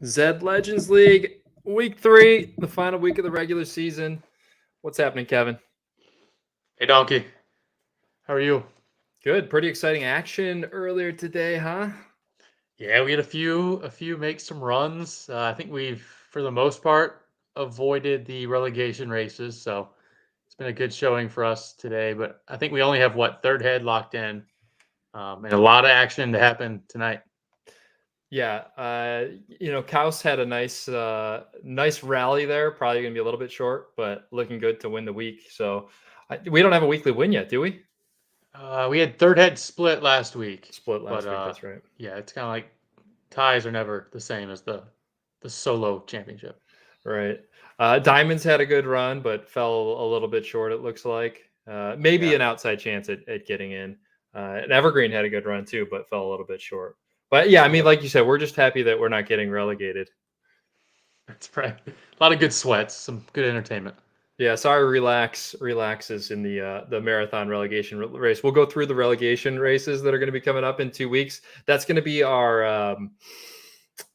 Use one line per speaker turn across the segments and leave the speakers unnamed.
ZED Legends League, week 3, the final week of the regular season. What's happening, Kevin?
Hey Donkey, how are you?
Good. Pretty exciting action earlier today, huh?
Yeah, we had a few make some runs. I think we've, for the most part, avoided the relegation races, so it's been a good showing for us today. But I think we only have third head locked in, and a lot of action to happen tonight.
Yeah. Kaus had a nice rally there. Probably going to be a little bit short, but looking good to win the week. So we don't have a weekly win yet, do we?
We had third head split last week,
Split
but
last week. That's right.
yeah, it's kind of like ties are never the same as the solo championship.
Right. Diamonds had a good run, but fell a little bit short, it looks like. Maybe
Yeah,
an outside chance at getting in. And Evergreen had a good run too, but fell a little bit short. But yeah, I mean,
yeah,
like you said, we're just happy that we're not getting relegated.
that's right. A lot of good sweats, some good entertainment.
Yeah, sorry, relax is in the marathon relegation race. We'll go through the relegation races that are going to be coming up in 2 weeks. That's going to be our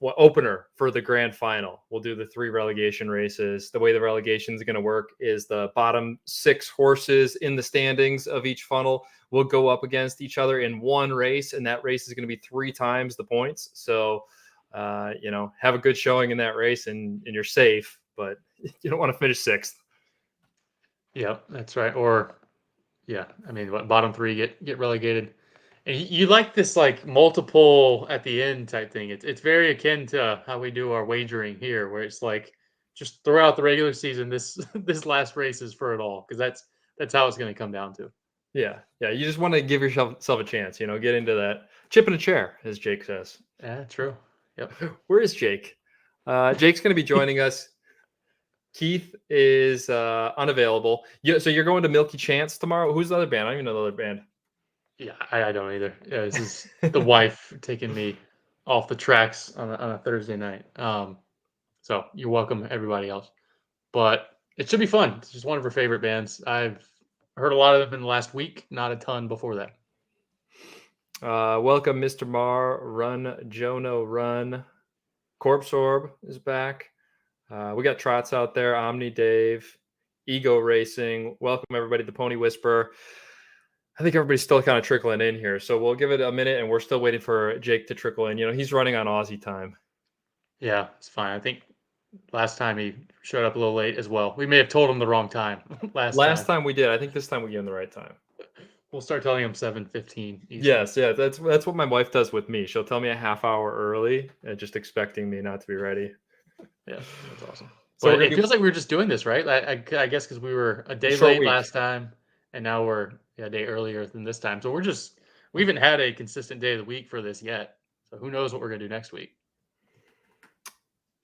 opener for the grand final. We'll do the 3 relegation races. The way the relegation is going to work is the bottom 6 horses in the standings of each funnel will go up against each other in one race, and that race is going to be 3 times the points. So, have a good showing in that race, and you're safe, but you don't want to finish 6th.
Yeah, that's right. Or yeah, I mean, what bottom three get relegated, and you like this like multiple at the end type thing. It's very akin to how we do our wagering here, where it's like just throughout the regular season, this this last race is for it all because that's how it's going to come down to.
Yeah, yeah. You just want to give yourself a chance. Get into that chip in a chair, as Jake says.
Yeah, true. Yep.
Where is Jake? Jake's going to be joining us. Keith is unavailable. So you're going to Milky Chance tomorrow. Who's the other band? I don't even know the other band.
Yeah, I don't either. Yeah, this is the wife taking me off the tracks on a Thursday night. So you're welcome, everybody else. But it should be fun. It's just one of her favorite bands. I've heard a lot of them in the last week, not a ton before that.
Welcome, Mr. Marr. Run, Jono, run. Corpse Orb is back. We got Trots out there. Omni Dave, Ego Racing. Welcome everybody to Pony Whisper. I think everybody's still kind of trickling in here, so we'll give it a minute, and we're still waiting for Jake to trickle in. He's running on Aussie time.
Yeah, it's fine. I think last time he showed up a little late as well. We may have told him the wrong time last
Last
time.
time we did. I think this time we gave him the right time.
We'll start telling him 7:15.
Yes, yeah, that's what my wife does with me. She'll tell me a half hour early, just expecting me not to be ready.
Yeah, that's awesome.
So
But it feels like we were just doing this, right? I guess because we were a day
short
late
week.
last time, and now we're a day earlier than this time. So we haven't had a consistent day of the week for this yet. So who knows what we're gonna do next week?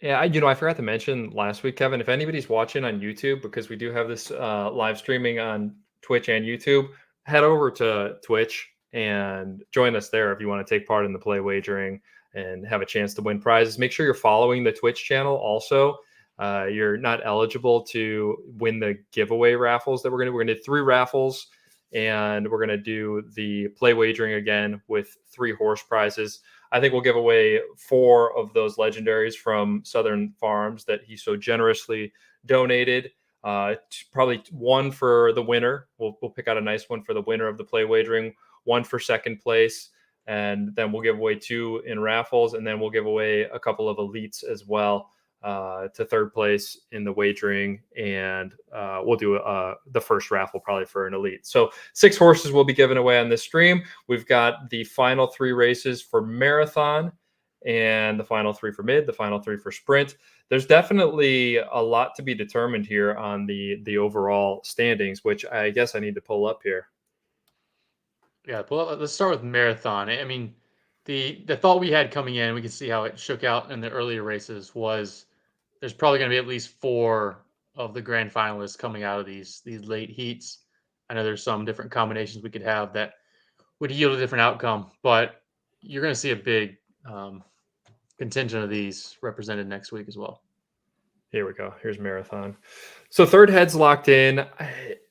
Yeah, I forgot to mention last week, Kevin, if anybody's watching on YouTube, because we do have this live streaming on Twitch and YouTube, head over to Twitch and join us there if you want to take part in the play wagering and have a chance to win prizes. Make sure you're following the Twitch channel also. You're not eligible to win the giveaway raffles that we're going to do 3 raffles, and we're going to do the play wagering again with 3 horse prizes. I think we'll give away 4 of those legendaries from Southern Farms that he so generously donated. Probably 1 for the winner. We'll pick out a nice one for the winner of the play wagering, 1 for second place, and then we'll give away 2 in raffles, and then we'll give away a couple of elites as well to third place in the wagering, and we'll do the first raffle probably for an elite. So 6 horses will be given away on this stream. We've got the final 3 races for marathon, and the final 3 for mid, the final 3 for sprint. There's definitely a lot to be determined here on the overall standings, which I guess I need to pull up here.
Yeah, well, let's start with marathon. I mean, the thought we had coming in, we can see how it shook out in the earlier races, was there's probably going to be at least 4 of the grand finalists coming out of these late heats. I know there's some different combinations we could have that would yield a different outcome, but you're going to see a big contingent of these represented next week as well.
Here we go. Here's marathon. So third head's locked in.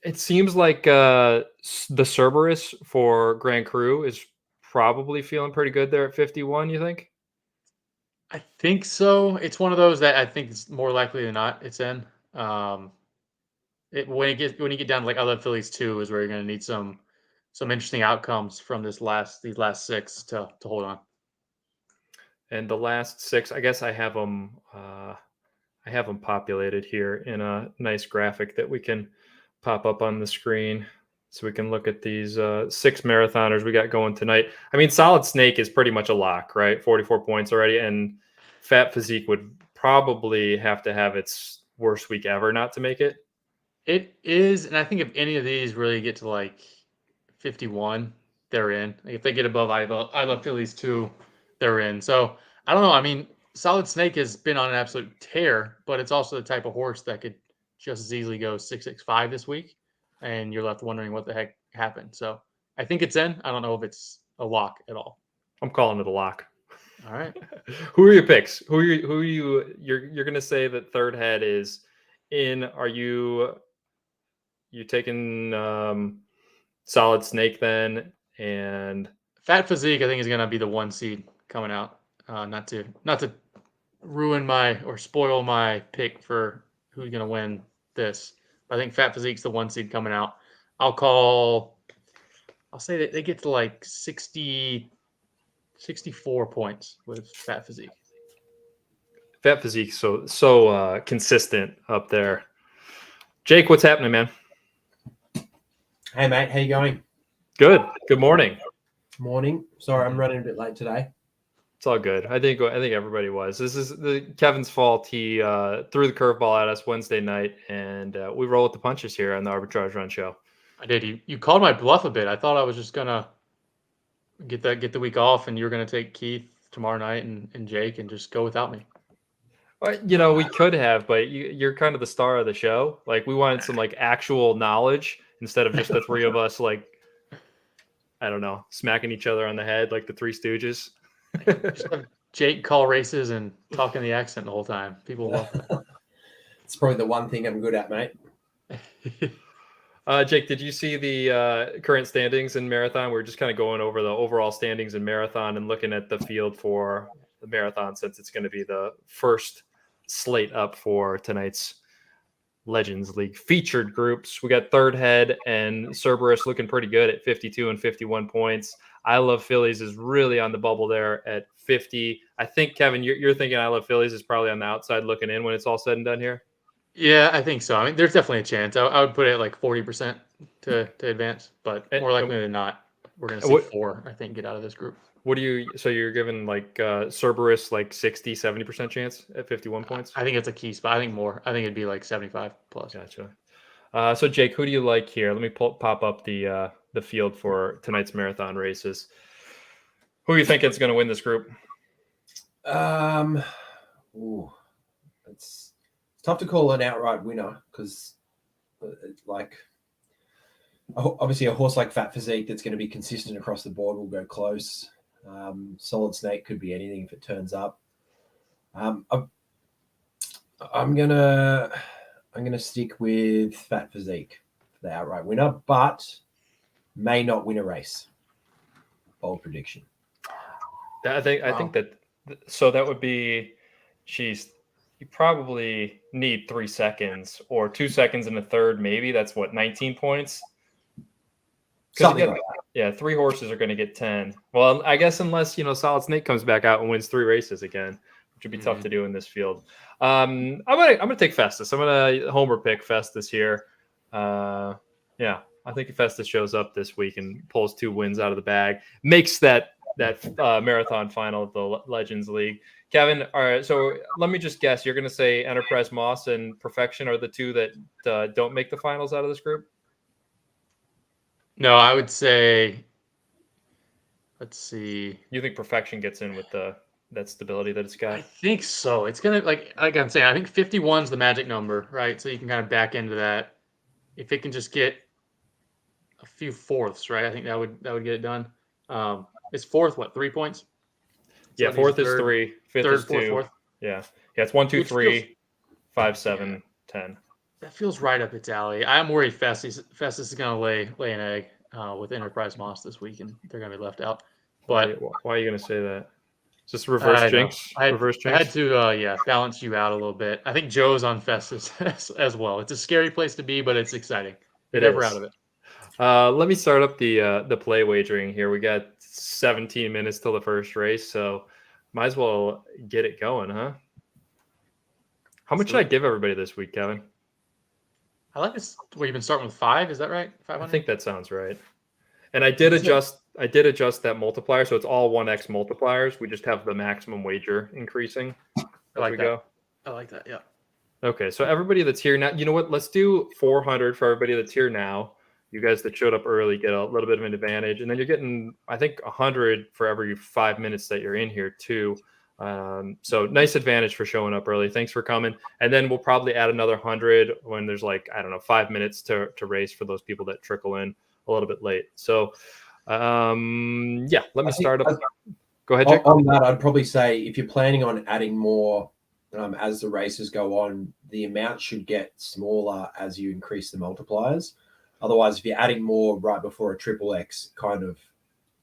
It seems like the Cerberus for Grand Cru is probably feeling pretty good there at 51, you think?
I think so. It's one of those that I think it's more likely than not it's in. Um, when you get down to like other Phillies too is where you're going to need some interesting outcomes from these last six to hold on.
And the last six, I guess I have them. I have them populated here in a nice graphic that we can pop up on the screen, so we can look at these six marathoners we got going tonight. I mean, Solid Snake is pretty much a lock, right? 44 points already, and Fat Physique would probably have to have its worst week ever not to make it.
It is, and I think if any of these really get to like 51, they're in. Like if they get above I love Phillies too, they're in. So I don't know. I mean, Solid Snake has been on an absolute tear, but it's also the type of horse that could just as easily go 665 this week, and you're left wondering what the heck happened. So I think it's in. I don't know if it's a lock at all.
I'm calling it a lock.
All right.
Who are your picks? You're gonna say that third head is in? Are you taking Solid Snake then? And
Fat Physique, I think, is going to be the 1 seed coming out. Not to ruin my or spoil my pick for who's going to win this. But I think Fat Physique's the 1 seed coming out. I'll say that they get to like 64 points with Fat Physique.
Fat Physique, so consistent up there. Jake, what's happening, man?
Hey, mate. How you going?
Good. Good morning.
Morning. Sorry, I'm running a bit late today.
It's all good. I think everybody was. This is Kevin's fault. He threw the curveball at us Wednesday night, and we roll with the punches here on the Arbitrage Run Show.
I did. You called my bluff a bit. I thought I was just gonna get the week off, and you were gonna take Keith tomorrow night and Jake and just go without me.
We could have, but you're kind of the star of the show. Like, we wanted some like actual knowledge instead of just the three of us, like, I don't know, smacking each other on the head like the Three Stooges.
Just have Jake call races and talk in the accent the whole time. People love it.
It's probably the one thing I'm good at, mate.
Jake, did you see the current standings in marathon? We're just kind of going over the overall standings in marathon and looking at the field for the marathon, since it's going to be the first slate up for tonight's Legends League featured groups. We got third head and Cerberus looking pretty good at 52 and 51 points. I Love Phillies is really on the bubble there at 50. I think, Kevin, you're thinking I Love Phillies is probably on the outside looking in when it's all said and done here.
Yeah, I think so. I mean, there's definitely a chance. I would put it at like 40% to advance, but more likely than not, we're going to see four, I think, get out of this group.
So you're giving like Cerberus like 60, 70% chance at 51 points?
I think it's a key spot. I think more. I think it'd be like 75 plus.
Gotcha. So Jake, who do you like here? Let me pop up the field for tonight's marathon races. Who do you think is going to win this group?
It's tough to call an outright winner because, like, obviously a horse like Fat Physique that's going to be consistent across the board will go close. Solid Snake could be anything if it turns up. I'm gonna stick with Fat Physique for the outright winner, but may not win a race. Bold prediction.
I think that. So that would be, you probably need 3 seconds or 2 seconds in a third. Maybe that's what, 19 points.
Something like that.
Yeah, 3 horses are going to get 10. Well, I guess unless Solid Snake comes back out and wins 3 races again, which would be tough to do in this field. I'm gonna take Festus. I'm gonna homer pick Festus here. Yeah, I think if Festus shows up this week and pulls 2 wins out of the bag, makes that marathon final of the Legends League. Kevin, all right. So let me just guess. You're gonna say Enterprise Moss and Perfection are the 2 that don't make the finals out of this group?
No, I would say, let's see.
You think Perfection gets in with that stability that it's got?
I think so. It's going to, like I'm saying, I think 51 is the magic number, right? So you can kind of back into that. If it can just get a few fourths, right? I think that would get it done. Is fourth, what, 3 points? So
yeah, fourth is 3, fifth is 2.
Fourth.
Yeah, it's 1, 2, 3, 5, 7, 10.
That feels right up its alley. I'm worried Festus is going to lay an egg with Enterprise Moss this week, and they're going to be left out. But
why are you going to say that? Just reverse
I know.
jinx. Reverse
I had
jinx.
to balance you out a little bit. I think Joe's on Fest as well. It's a scary place to be, but it's exciting. You're
It
never
is.
out of it.
Let me start up the play wagering here. We got 17 minutes till the first race, so might as well get it going, huh? How much should I give everybody this week, Kevin?
I like this. Well, you've been starting with 5. Is that right? 500.
I think that sounds right. And I did adjust that multiplier, so it's all 1x multipliers. We just have the maximum wager increasing as we go.
I like that. Yeah.
Okay, so everybody that's here now, you know what? Let's do 400 for everybody that's here now. You guys that showed up early get a little bit of an advantage, and then you're getting, I think, 100 for every 5 minutes that you're in here too. So nice advantage for showing up early. Thanks for coming. And then we'll probably add another 100 when there's like, I don't know, 5 minutes to race for those people that trickle in a little bit late. So yeah, let me start up. Go ahead, Jake.
On that, I'd probably say if you're planning on adding more as the races go on, the amount should get smaller as you increase the multipliers. Otherwise, if you're adding more right before a triple X, kind of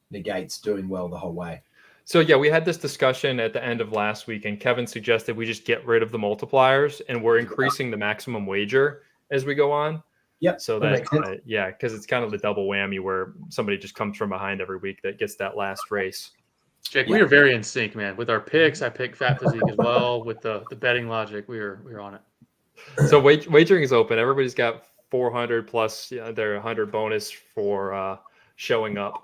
negates doing well the whole way.
So yeah, we had this discussion at the end of last week, and Kevin suggested we just get rid of the multipliers, and we're increasing the maximum wager as we go on.
Yep.
So that yeah, because it's kind of the double whammy where somebody just comes from behind every week that gets that last race.
Jake, we are very in sync, man. With our picks, I picked Fat Physique as well. With the betting logic, we were on it.
So wagering is open. Everybody's got 400 plus their 100 bonus for showing up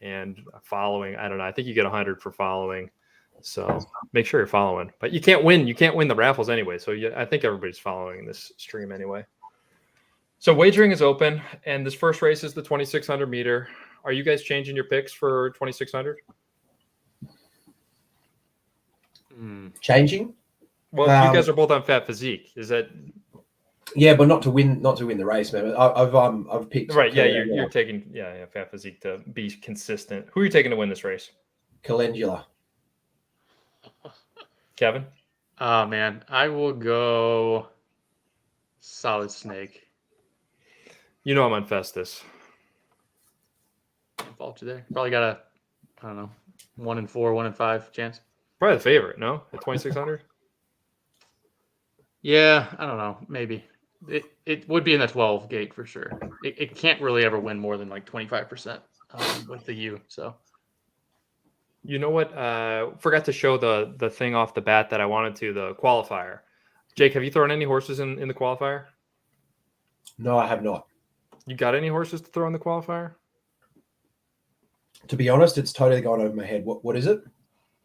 and following. I don't know. I think you get 100 for following. So make sure you're following. But you can't win. You can't win the raffles anyway. So I think everybody's following this stream anyway. So wagering is open, and this first race is the 2,600 meter. Are you guys changing your picks for 2,600?
Changing?
Well, you guys are both on Fat Physique. Is that?
Yeah, but not to win the race, man. I've picked
right. Yeah, you're taking Fat Physique to be consistent. Who are you taking to win this race?
Calendula.
Kevin?
Oh man, I will go Solid Snake.
You know I'm on Festus.
Involved you there. Probably got a, I don't know, 1 in 4, 1 in 5 chance.
Probably the favorite, no? At 2,600?
Yeah, I don't know. Maybe. It would be in the 12 gate for sure. It can't really ever win more than like 25% with the U. So,
you know what? Forgot to show the thing off the bat that I wanted to, the qualifier. Jake, have you thrown any horses in the qualifier?
No, I have not.
You got any horses to throw in the qualifier?
To be honest, it's totally gone over my head. What is it?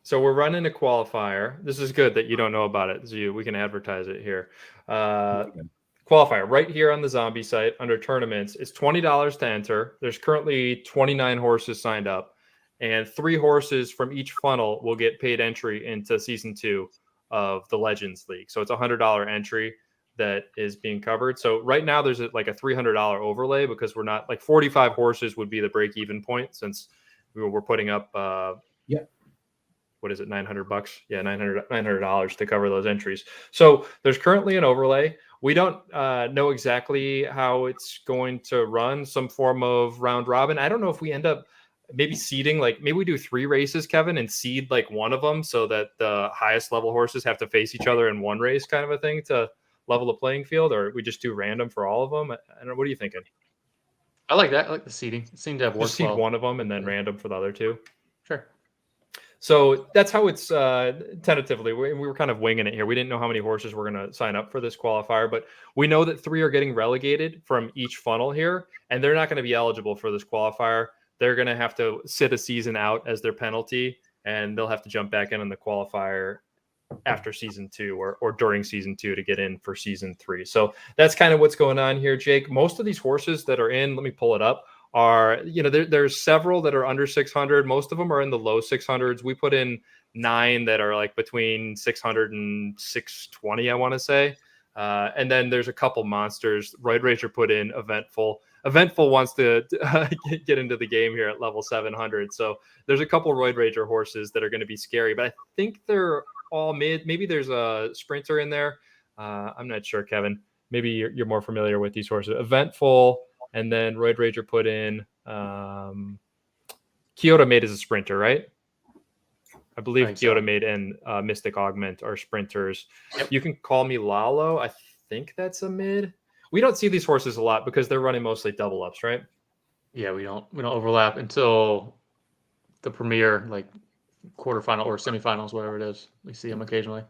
So we're running a qualifier. This is good that you don't know about it. So we can advertise it here. Qualifier right here on the zombie site under tournaments. It's $20 to enter. There's currently 29 horses signed up, and 3 horses from each funnel will get paid entry into season 2 of the Legends League. So it's a $100 entry that is being covered. So right now there's like a $300 overlay because we're not like 45 horses would be the break even point since we're putting up what is it, $900? Yeah, $900 to cover those entries. So there's currently an overlay. We don't know exactly how it's going to run, some form of round robin. I don't know if we end up maybe seeding, like maybe we do 3 races, Kevin, and seed like one of them so that the highest level horses have to face each other in one race kind of a thing to level the playing field, or we just do random for all of them. I don't know. What are you thinking?
I like that. I like the seeding. It seemed to have worked
just seed
well.
one of them and then random for the other 2.
Sure.
So that's how it's tentatively. We were kind of winging it here. We didn't know how many horses were going to sign up for this qualifier, but we know that 3 are getting relegated from each funnel here, and they're not going to be eligible for this qualifier. They're going to have to sit a season out as their penalty, and they'll have to jump back in the qualifier after season 2 or during season 2 to get in for season 3. So that's kind of what's going on here, Jake. Most of these horses that are in, let me pull it up, are, there's several that are under 600. Most of them are in the low 600s. We put in 9 that are like between 600 and 620, I want to say. And then there's a couple monsters. Roid Rager put in Eventful. Eventful wants to get into the game here at level 700. So there's a couple Roid Rager horses that are going to be scary, but I think they're all mid. Maybe there's a sprinter in there. I'm not sure, Kevin. Maybe you're more familiar with these horses. Eventful, and then Roid Rager put in Kyoto made as a sprinter, right? I believe
think
Kyoto
so.
Maid and Mystic Augment are sprinters.
Yep.
You can call me Lalo. I think that's a mid. We don't see these horses a lot because they're running mostly double ups, right?
Yeah, we don't overlap until the premier, like quarterfinal or semifinals, whatever it is. We see them occasionally.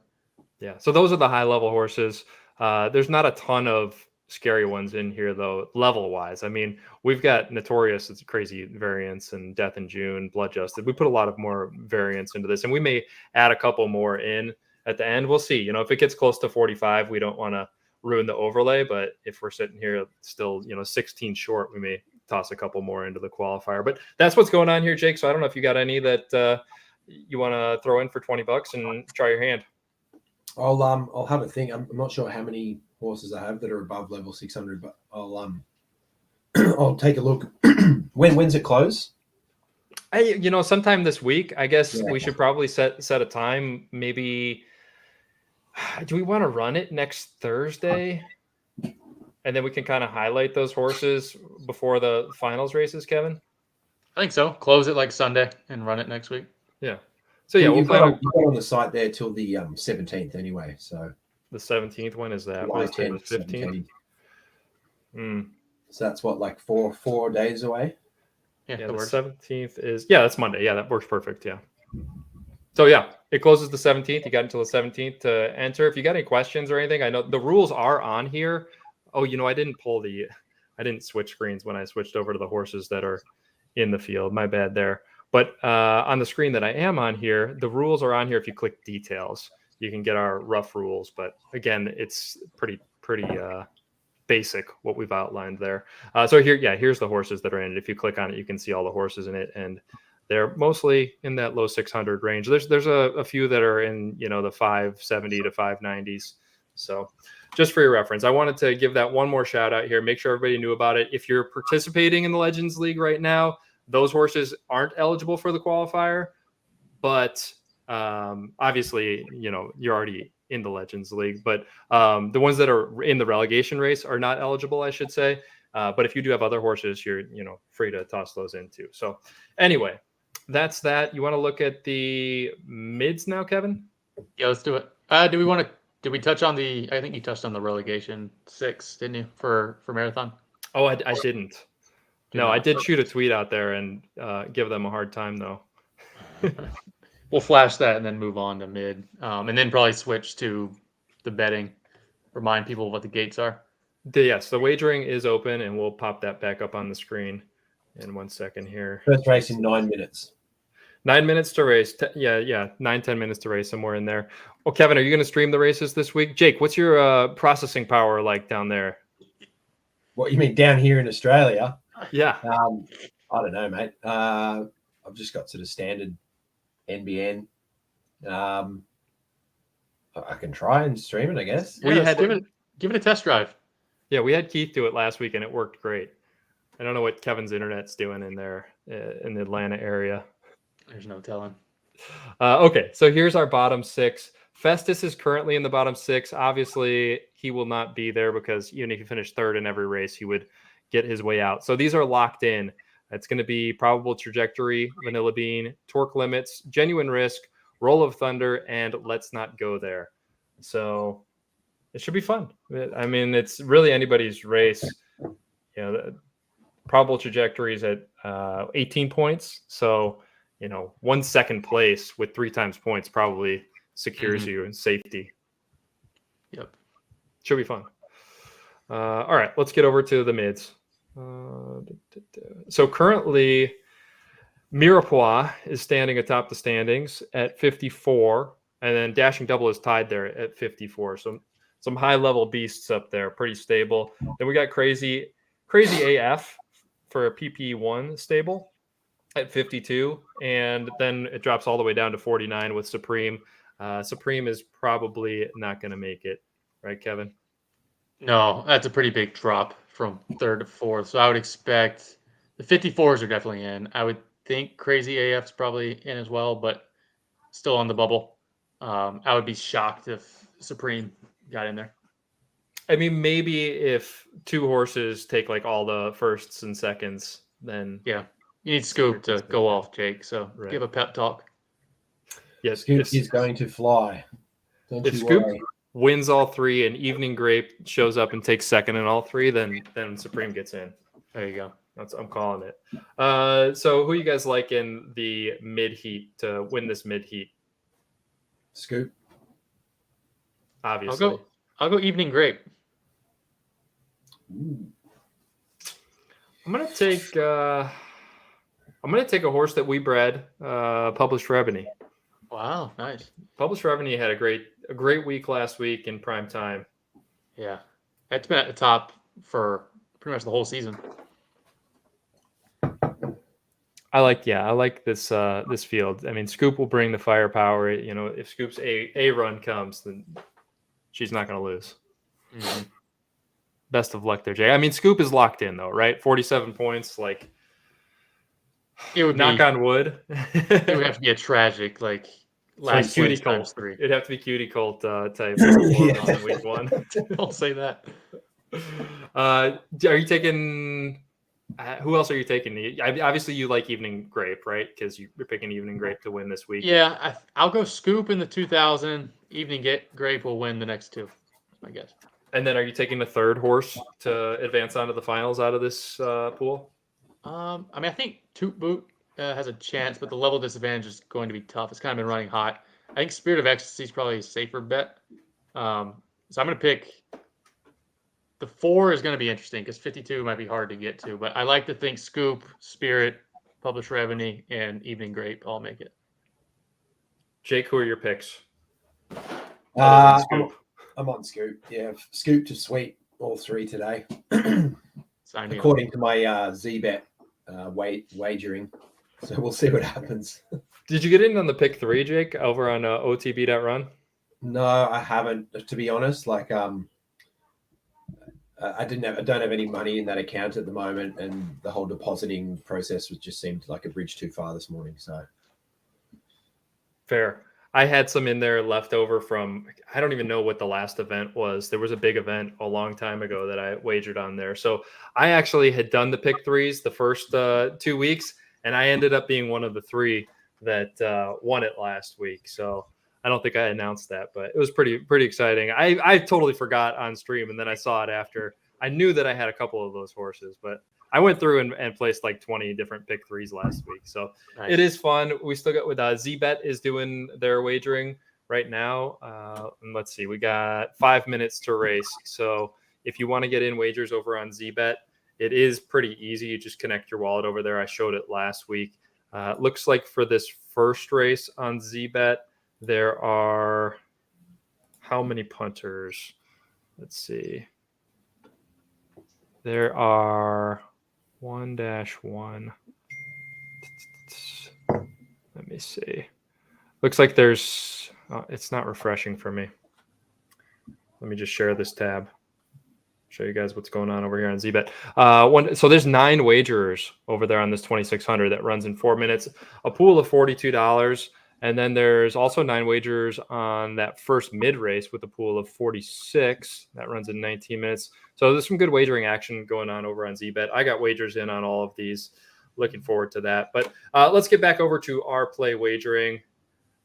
Yeah. So those are the high level horses. There's not a ton of scary ones in here though, level wise. I mean, we've got Notorious, it's crazy variants, and Death in June, Blood Justed. We put a lot of more variants into this, and we may add a couple more in at the end. We'll see. You know, if it gets close to 45, we don't want to ruin the overlay, but if we're sitting here still, 16 short, we may toss a couple more into the qualifier. But that's what's going on here, Jake. So I don't know if you got any that you want to throw in for $20 and try your hand.
I'll have a think. I'm not sure how many horses I have that are above level 600, but I'll I'll take a look. When's it close?
Sometime this week. I guess
Yeah.
we should probably set a time. Maybe do we want to run it next Thursday? And then we can kind of highlight those horses before the finals races, Kevin?
I think so. Close it like Sunday and run it next week.
Yeah. So yeah,
you've got on the site there till the 17th anyway. So
the 17th. When is that?
July
10th,
15th.
17th.
So that's what, like four days away.
Yeah,
the
works.
17th is that's Monday. Yeah, that works perfect. Yeah. So yeah, it closes the 17th. You got until the 17th to enter. If you got any questions or anything, I know the rules are on here. Oh, I didn't switch screens when I switched over to the horses that are in the field. My bad there. But on the screen that I am on here, the rules are on here. If you click details, you can get our rough rules. But again, it's pretty basic what we've outlined there. So here's the horses that are in it. If you click on it, you can see all the horses in it, and they're mostly in that low 600 range. There's a few that are in the 570 to 590s. So just for your reference, I wanted to give that one more shout out here. Make sure everybody knew about it. If you're participating in the Legends League right now, those horses aren't eligible for the qualifier, but obviously, you're already in the Legends League. But the ones that are in the relegation race are not eligible, I should say. But if you do have other horses, you're free to toss those in too. So anyway, that's that. You want to look at the mids now, Kevin?
Yeah, let's do it. Did we touch on I think you touched on the relegation 6, didn't you, for marathon?
Oh, I didn't. No, I did shoot a tweet out there and give them a hard time, though.
We'll flash that and then move on to mid, and then probably switch to the betting. Remind people what the gates are.
Yes, the wagering is open, and we'll pop that back up on the screen in 1 second here.
First race in 9 minutes.
9 minutes to race. 9-10 minutes to race, somewhere in there. Oh, Kevin, are you going to stream the races this week? Jake, what's your processing power like down there?
What you mean down here in Australia?
Yeah.
I don't know, mate. I've just got sort of standard NBN. I can try and stream it, I guess.
Give it a test drive.
Yeah, we had Keith do it last week, and it worked great. I don't know what Kevin's internet's doing in there in the Atlanta area.
There's no telling.
Okay, so here's our bottom 6. Festus is currently in the bottom 6. Obviously, he will not be there because even if he finished third in every race, he would get his way out. So these are locked in. It's going to be Probable Trajectory, Vanilla Bean, Torque Limits, Genuine Risk, Roll of Thunder, and Let's Not Go There. So it should be fun. I mean, it's really anybody's race. The Probable Trajectory is at 18 points. So, 1 second place with 3 times points probably secures you in safety.
Yep.
Should be fun. All right, let's get over to the mids. So currently, Mirepoix is standing atop the standings at 54, and then Dashing Double is tied there at 54. So some high-level beasts up there, pretty stable. Then we got Crazy AF for a PP1 stable at 52, and then it drops all the way down to 49 with Supreme. Supreme is probably not going to make it, right, Kevin?
No, that's a pretty big drop from 3rd to 4th. So I would expect the 54s are definitely in. I would think Crazy AF's probably in as well, but still on the bubble. I would be shocked if Supreme got in there.
I mean, maybe if 2 horses take like all the firsts and seconds, then
yeah, you need Scoop to go off, Jake. So give a pep talk.
Yes,
Scoop is going to fly. Don't
if
you
Scoop
worry.
wins all three and Evening Grape shows up and takes second in all three, then Supreme gets in.
There you go.
I'm calling it. So who you guys like in the mid heat to win this mid heat?
Scoop.
Obviously,
I'll go Evening Grape.
Ooh.
I'm gonna take a horse that we bred, Published for Ebony.
Wow, nice.
Published for Ebony had a great week last week in prime time.
Yeah, it's been at the top for pretty much the whole season.
I like this this field. I mean, Scoop will bring the firepower. You know, if Scoop's a run comes, then she's not going to lose.
Mm-hmm.
Best of luck there, Jay. I mean, Scoop is locked in though, right? 47 points. Like,
it would
knock on wood.
It would have to be a tragic last
cutie
times
cult.
3.
It'd have to be cutie cult type on week 1.
Don't say that.
Are you taking? Who else are you taking? Obviously, you like Evening Grape, right? Because you're picking Evening Grape to win this week.
Yeah, I'll go Scoop in the 2000. Evening Grape will win the next 2. That's my guess.
And then, are you taking the third horse to advance onto the finals out of this pool?
I mean, I think Toot Boot has a chance, but the level disadvantage is going to be tough. It's kind of been running hot. I think Spirit of Ecstasy is probably a safer bet. So I'm going to pick. The 4 is going to be interesting because 52 might be hard to get to, but I like to think Scoop, Spirit, Published for Ebony, and Evening Grape all make it.
Jake, who are your picks?
I'm on Scoop. Yeah, Scoop to sweep all 3 today. According to my ZBet wagering. So we'll see what happens.
Did you get in on the pick 3, Jake, over on OTB.run?
No, I haven't, to be honest. I don't have any money in that account at the moment, and the whole depositing process just seemed like a bridge too far this morning. So
fair. I had some in there left over from, I don't even know what the last event was. There was a big event a long time ago that I wagered on there. So I actually had done the pick 3s the first 2 weeks, and I ended up being one of the 3 that won it last week. So I don't think I announced that, but it was pretty exciting. I totally forgot on stream, and then I saw it after. I knew that I had a couple of those horses, but I went through and placed like 20 different pick 3s last week. So nice. It is fun. We still got with ZBet is doing their wagering right now. And let's see, we got 5 minutes to race. So if you want to get in wagers over on ZBet, it is pretty easy. You just connect your wallet over there. I showed it last week. Looks like for this first race on ZBet, there are how many punters? Let's see. There are 1-1. Let me see. Looks like there's, it's not refreshing for me. Let me just share this tab. Show you guys what's going on over here on ZBet. So there's 9 wagerers over there on this 2600 that runs in 4 minutes, a pool of $42. And then there's also 9 wagers on that first mid race with a pool of 46 that runs in 19 minutes. So there's some good wagering action going on over on ZBet. I got wagers in on all of these. Looking forward to that. But let's get back over to our play wagering.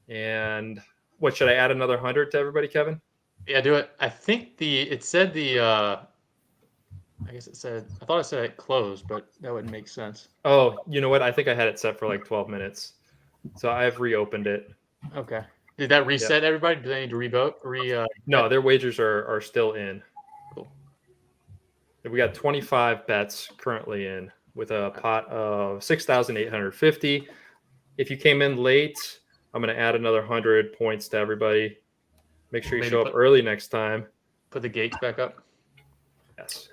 And what, should I add another 100 to everybody, Kevin?
Yeah, do it. I think I thought it said it closed, but that wouldn't make sense.
Oh, you know what? I think I had it set for like 12 minutes. So I've reopened it.
Okay. Did that reset everybody? Do they need to revote?
No, their wagers are still in.
Cool.
We got 25 bets currently in with a pot of 6,850. If you came in late, I'm going to add another 100 points to everybody. Make sure you show up early next time.
Put the gates back up.
Yes.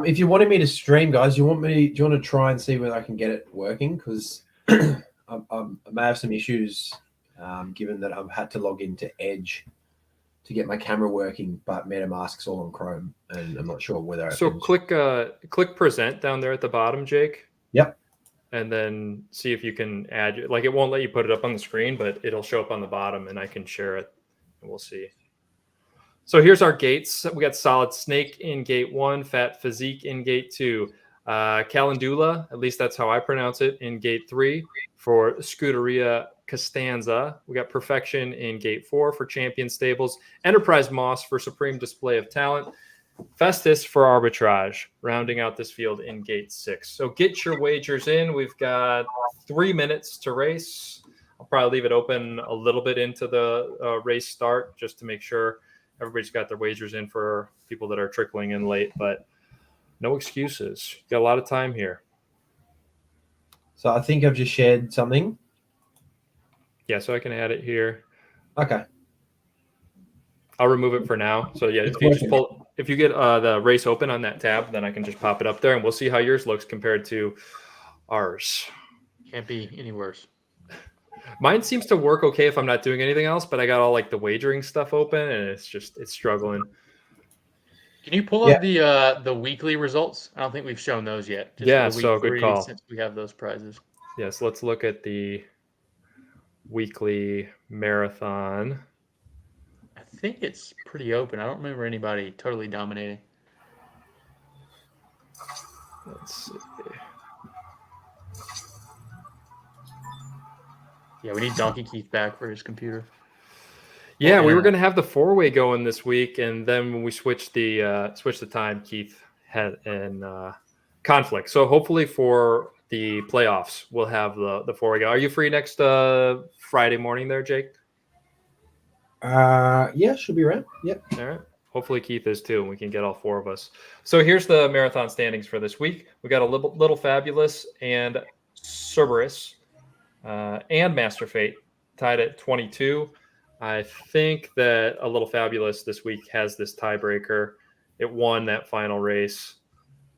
If you wanted me to stream, guys, do you want to try and see whether I can get it working? Because I may have some issues given that I've had to log into Edge to get my camera working, but MetaMask's all on Chrome, and I'm not sure whether.
So click present down there at the bottom, Jake.
Yep. And
then see if you can add. Like, it won't let you put it up on the screen, but it'll show up on the bottom, and I can share it, and we'll see. So here's our gates. We got Solid Snake in gate 1, Fat Physique in gate 2. Calendula, at least that's how I pronounce it, in gate 3 for Scuderia Costanza. We got Perfection in gate 4 for Champion Stables. Enterprise Moss for Supreme Display of Talent. Festus for Arbitrage, rounding out this field in gate 6. So get your wagers in. We've got 3 minutes to race. I'll probably leave it open a little bit into the race start just to make sure everybody's got their wagers in for people that are trickling in late, but no excuses. Got a lot of time here.
So I think I've just shared something.
Yeah, so I can add it here.
Okay.
I'll remove it for now. So yeah, if you get the race open on that tab, then I can just pop it up there and we'll see how yours looks compared to ours.
Can't be any worse.
Mine seems to work okay if I'm not doing anything else, but I got all like the wagering stuff open and it's struggling.
Can you pull up the weekly results? I don't think we've shown those yet.
Just so good call.
Since we have those prizes.
Yes, let's look at the weekly marathon.
I think it's pretty open. I don't remember anybody totally dominating.
Let's see.
Yeah, we need Donkey Keith back for his computer.
Yeah, we were going to have the 4-way going this week, and then when we switched the time, Keith had an conflict. So hopefully for the playoffs, we'll have the 4-way go. Are you free next Friday morning there, Jake?
Yeah, should be around. Yep.
All right. Hopefully Keith is too, and we can get all 4 of us. So here's the marathon standings for this week. We got a little Fabulous and Cerberus and Master Fate tied at 22. I think that a little Fabulous this week has this tiebreaker. It won that final race,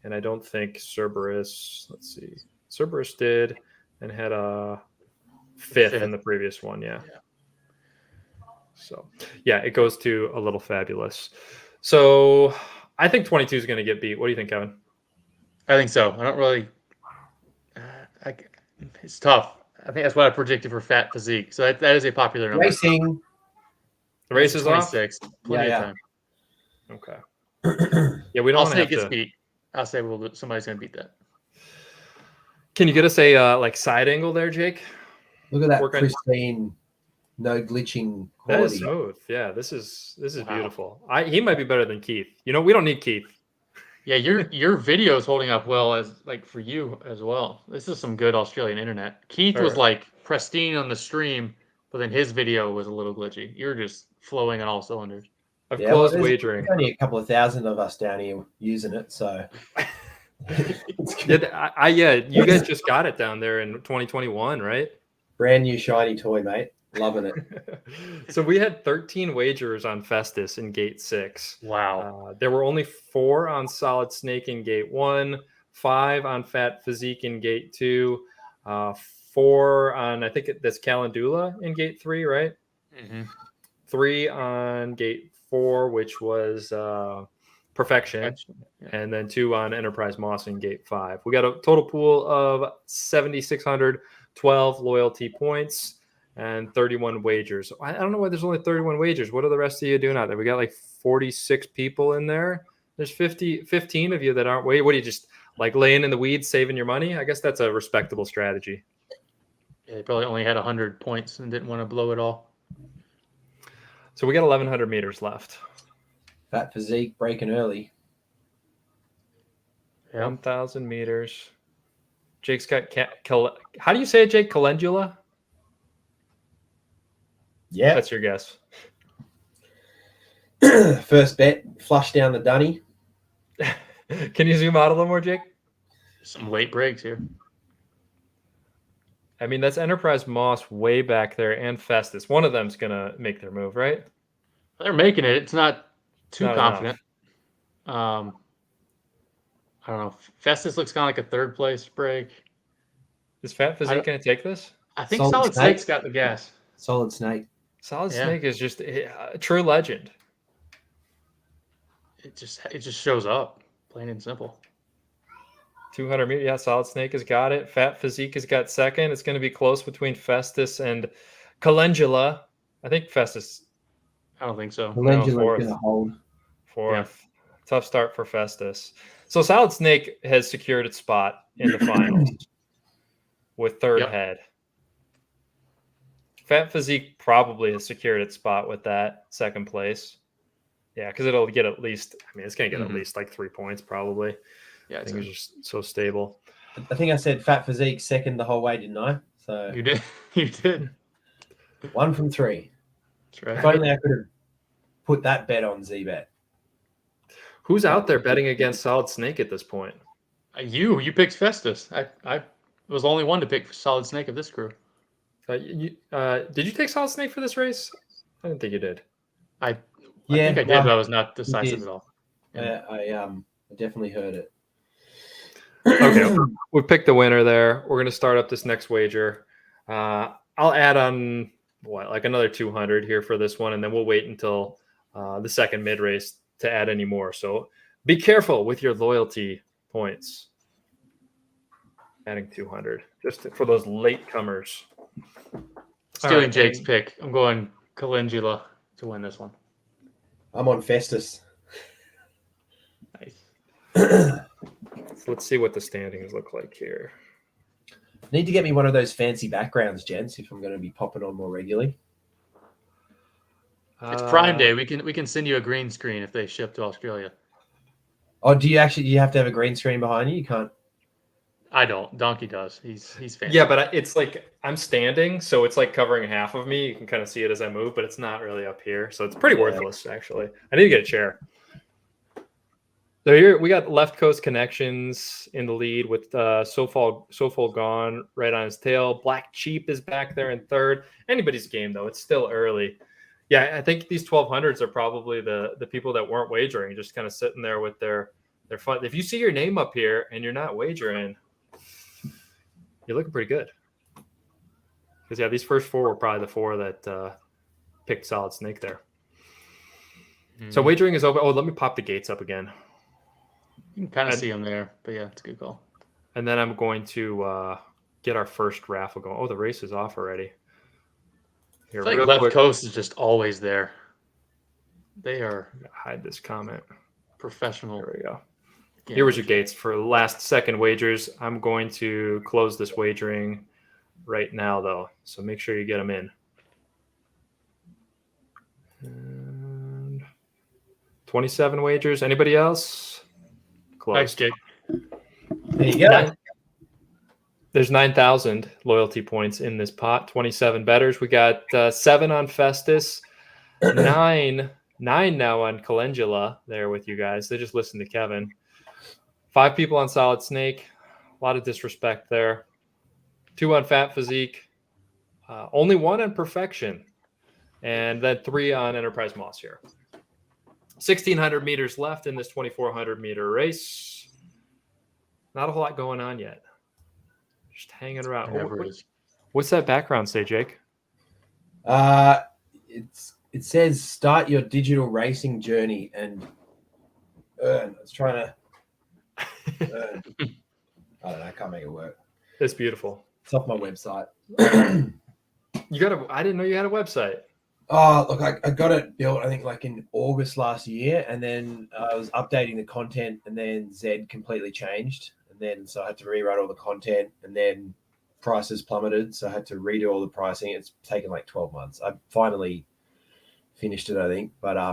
and I don't think Cerberus. Let's see, Cerberus did and had a fifth in the previous one. Yeah. So yeah, it goes to a little Fabulous. So I think 22 is going to get beat. What do you think, Kevin?
I think so. I don't really. It's tough. I think that's what I predicted for Fat Physique. So that is a popular number.
Racing.
The race is
26.
off.
Plenty of time.
Okay. Yeah, we don't.
I'll say it gets beat. I'll say somebody's going to beat that.
Can you get us a like side angle there, Jake?
Look at that pristine, no glitching quality.
That is smooth. Yeah, this is beautiful. He might be better than Keith. You know, we don't need Keith.
Yeah, your video is holding up well as like for you as well. This is some good Australian internet. Keith was like pristine on the stream, but then his video was a little glitchy. You're just flowing on all cylinders.
I've closed wagering.
There's only a couple of thousand of us down here using it, so.
Yeah, you guys just got it down there in 2021, right?
Brand new shiny toy, mate. Loving it.
So we had 13 wagers on Festus in gate 6.
Wow.
There were only 4 on Solid Snake in gate 1, 5 on Fat Physique in gate 2, 4 on, I think that's Calendula in gate 3, right?
Mm-hmm.
3 on gate 4, which was Perfection, and then 2 on Enterprise Moss in gate 5. We got a total pool of 7,612 loyalty points and 31 wagers. I don't know why there's only 31 wagers. What are the rest of you doing out there? We got like 46 people in there. There's 15 of you that aren't waiting. What are you, just like laying in the weeds, saving your money? I guess that's a respectable strategy.
Yeah, they probably only had 100 points and didn't want to blow it all.
So we got 1,100 meters left.
Fat Physique breaking early.
Yeah. 1,000 meters. Jake's got how do you say it, Jake? Calendula?
Yeah.
That's your guess.
First bet, flush down the dunny.
Can you zoom out a little more, Jake?
Some late breaks here.
I mean, that's Enterprise Moss way back there and Festus. One of them's going to make their move, right?
They're making it. It's not too confident. I don't know. Festus looks kind of like a third place break.
Is Fat Physique going to take this?
I think Solid Snake's got the gas.
Solid Snake.
Solid Snake is just a true legend.
It just shows up, plain and simple.
200 meters. Yeah, Solid Snake has got it. Fat Physique has got second. It's going to be close between Festus and Calendula. I think Festus.
I don't think so.
Calendula's going to hold.
Fourth. Yeah. Tough start for Festus. So Solid Snake has secured its spot in the finals with third
Yep.
head. Fat Physique probably has secured its spot with that second place. Yeah, because it'll get at least, I mean, it's going to get at least like 3 points probably.
Yeah,
I think it's just so stable.
I think I said Fat Physique second the whole way, didn't I? So
you did. You did.
1 from 3.
That's right.
If only I could have put that bet on ZBet.
Who's out there betting against Solid Snake at this point?
You picked Festus. I was the only one to pick Solid Snake of this crew.
Did you take Solid Snake for this race? I didn't think you did.
I think I did, but I was not decisive at all. Yeah.
I definitely heard it.
Okay, we picked the winner there. We're going to start up this next wager. I'll add on like another 200 here for this one, and then we'll wait until the second mid race to add any more. So be careful with your loyalty points. Adding 200 just for those late comers.
Stealing Jake's pick. I'm going Calendula to win this one.
I'm on Festus.
Nice.
So let's see what the standings look like here.
Need to get me one of those fancy backgrounds, gents, if I'm going to be popping on more regularly.
It's Prime Day. We can send you a green screen if they ship to Australia.
Oh, do you have to have a green screen behind you? You can't.
I don't. Donkey does. He's fancy.
Yeah, but it's like I'm standing, so it's like covering half of me. You can kind of see it as I move, but it's not really up here, so it's pretty worthless actually. I need to get a chair. So here we got Left Coast Connections in the lead with SoFall Gone right on his tail. Black Cheap is back there in third. Anybody's game though. It's still early. Yeah, I think these 1200s are probably the people that weren't wagering, just kind of sitting there with their fun. If you see your name up here and you're not wagering, you're looking pretty good. Because yeah, these first four were probably the four that picked Solid Snake there. So wagering is open. Oh, let me pop the gates up again.
You can kind of see them there, but yeah, it's a good call.
And then I'm going to get our first raffle going. Oh, the race is off already. Here,
I feel like Left Coast is just always there. They are
hide this comment.
Professional.
There we go. Here was your gates for last second wagers. I'm going to close this wagering right now, though. So make sure you get them in. And 27 wagers. Anybody else? Close.
Thanks, Jake.
There you go.
There's 9,000 loyalty points in this pot. 27 bettors. We got 7 on Festus, 9 now on Calendula there with you guys. They just listened to Kevin. 5 people on Solid Snake. A lot of disrespect there. 2 on Fat Physique. Only 1 on Perfection. And then 3 on Enterprise Moss here. 1,600 meters left in this 2,400 meter race. Not a whole lot going on yet. Just hanging around. What's that background say, Jake?
It says start your digital racing journey and earn. It's trying to earn. I don't know. I can't make it work.
It's beautiful.
It's off my website.
I didn't know you had a website.
Oh, look, I got it built, I think, like in August last year, and then I was updating the content, and then ZED completely changed, and then so I had to rewrite all the content, and then prices plummeted, so I had to redo all the pricing. It's taken like 12 months. I finally finished it, I think, but I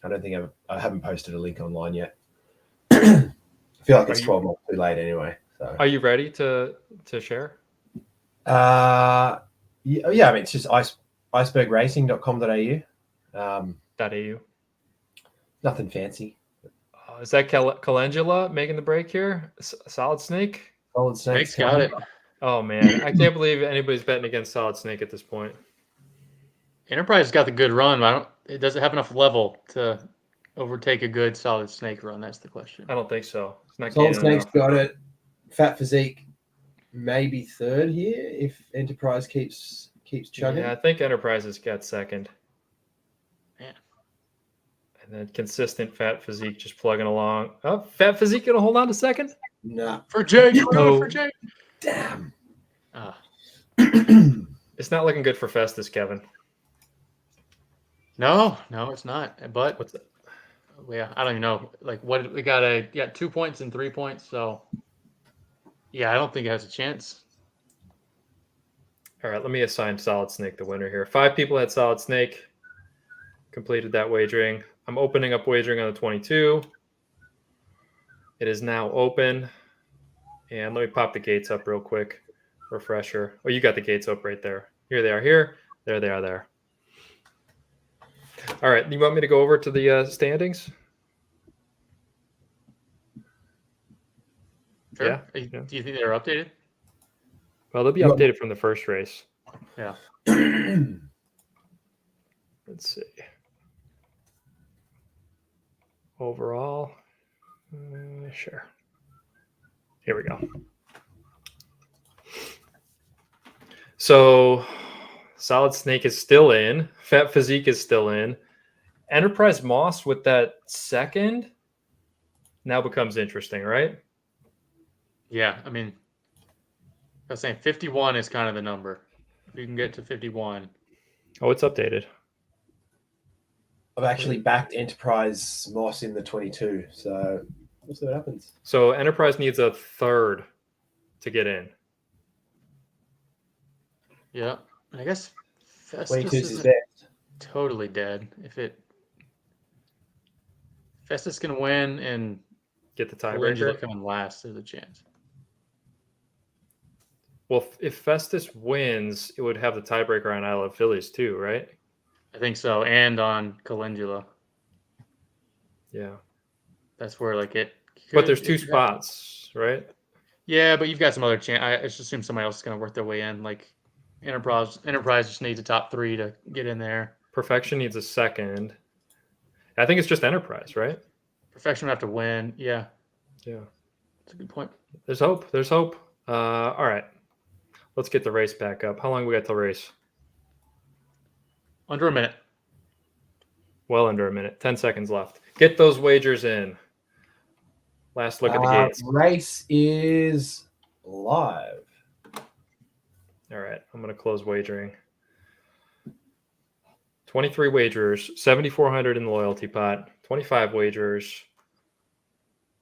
don't think I haven't posted a link online yet. I feel like it's 12 months too late anyway. So.
Are you ready to share?
Yeah, I mean, it's just icebergracing.com.au.
.au.
Nothing fancy.
Is that Calendula making the break here? Solid Snake?
Solid Snake.
Snake's got it.
Oh, man. I can't believe anybody's betting against Solid Snake at this point.
Enterprise got the good run, but it doesn't have enough level to overtake a good Solid Snake run. That's the question.
I don't think so. It's not
Solid Snake's got it. Fat Physique maybe third here if Enterprise keeps chugging.
Yeah, I think Enterprise has got second.
Yeah.
And then consistent Fat Physique just plugging along. Oh, Fat Physique gonna hold on to second?
Nah.
For Jake. For Jake.
Damn.
It's not looking good for Festus, Kevin.
No, it's not. But
What's that?
Yeah, I don't even know. Like, what we got 2 points and 3 points. So, yeah, I don't think it has a chance.
All right, let me assign Solid Snake the winner here. 5 people had Solid Snake. Completed that wagering. I'm opening up wagering on the 22. It is now open. And let me pop the gates up real quick. Refresher. Oh, you got the gates up right there. Here they are here. There they are there. All right, you want me to go over to the standings?
Sure.
Yeah.
Do you think they're updated?
Well, they'll be updated from the first race.
Yeah.
Let's see. Overall, sure. Here we go. So, Solid Snake is still in. Fat Physique is still in. Enterprise Moss with that second now becomes interesting, right?
Yeah. I mean, I was saying 51 is kind of the number. If you can get to 51.
Oh, it's updated.
I've actually backed Enterprise Moss in the 22, so we'll see what happens.
So Enterprise needs a third to get in.
Yeah. I guess Festus
22 is
isn't
best.
totally dead. Festus can win and
Get the
Calendula
tiebreaker.
coming last, there's a chance.
Well, if Festus wins, it would have the tiebreaker on I Love Phillies too, right?
I think so. And on Calendula.
Yeah.
That's where like it could,
But there's 2 spots, right?
Yeah, but you've got some other chance. I just assume somebody else is going to work their way in. Like Enterprise just needs a top 3 to get in there.
Perfection needs a second. I think it's just Enterprise, right?
Perfection would have to win. Yeah.
Yeah.
That's a good point.
There's hope. There's hope. All right. Let's get the race back up. How long we got till race?
Under a minute.
Well under a minute. 10 seconds left. Get those wagers in. Last look at the gates.
Race is live.
All right. I'm going to close wagering. 23 wagers, 7,400 in the loyalty pot, 25 wagers.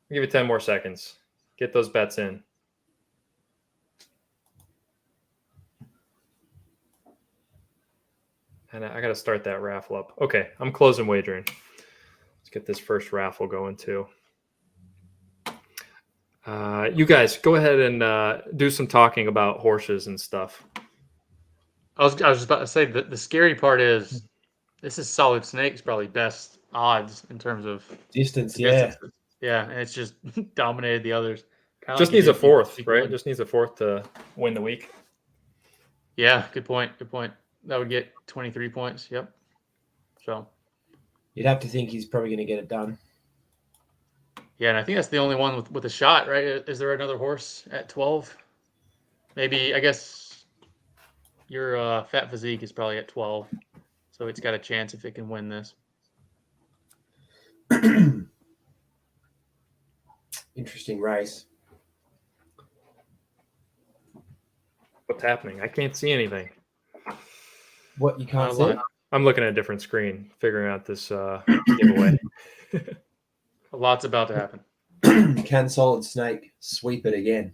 I'll give it 10 more seconds. Get those bets in. And I got to start that raffle up. Okay, I'm closing wagering. Let's get this first raffle going too. You guys go ahead and do some talking about horses and stuff.
I was just about to say that the scary part is this is Solid Snake's probably best odds in terms of
Distance,
distances. Yeah, and it's just dominated the others. Kinda
Just
like
needs a
you do-
fourth,
you
right?
win.
Just needs a fourth to win the week.
Yeah, good point. Good point. That would get 23 points. Yep. So,
You'd have to think he's probably going to get it done.
yeah, and I think that's the only one with a shot, right? Is there another horse at 12? Maybe, I guess your Fat Physique is probably at 12. So it's got a chance if it can win this.
Interesting race.
What's happening? I can't see anything.
What you can't
Not a
see?
lot.
I'm looking at a different screen, figuring out this giveaway.
A lot's about to happen.
Can Solid Snake sweep it again?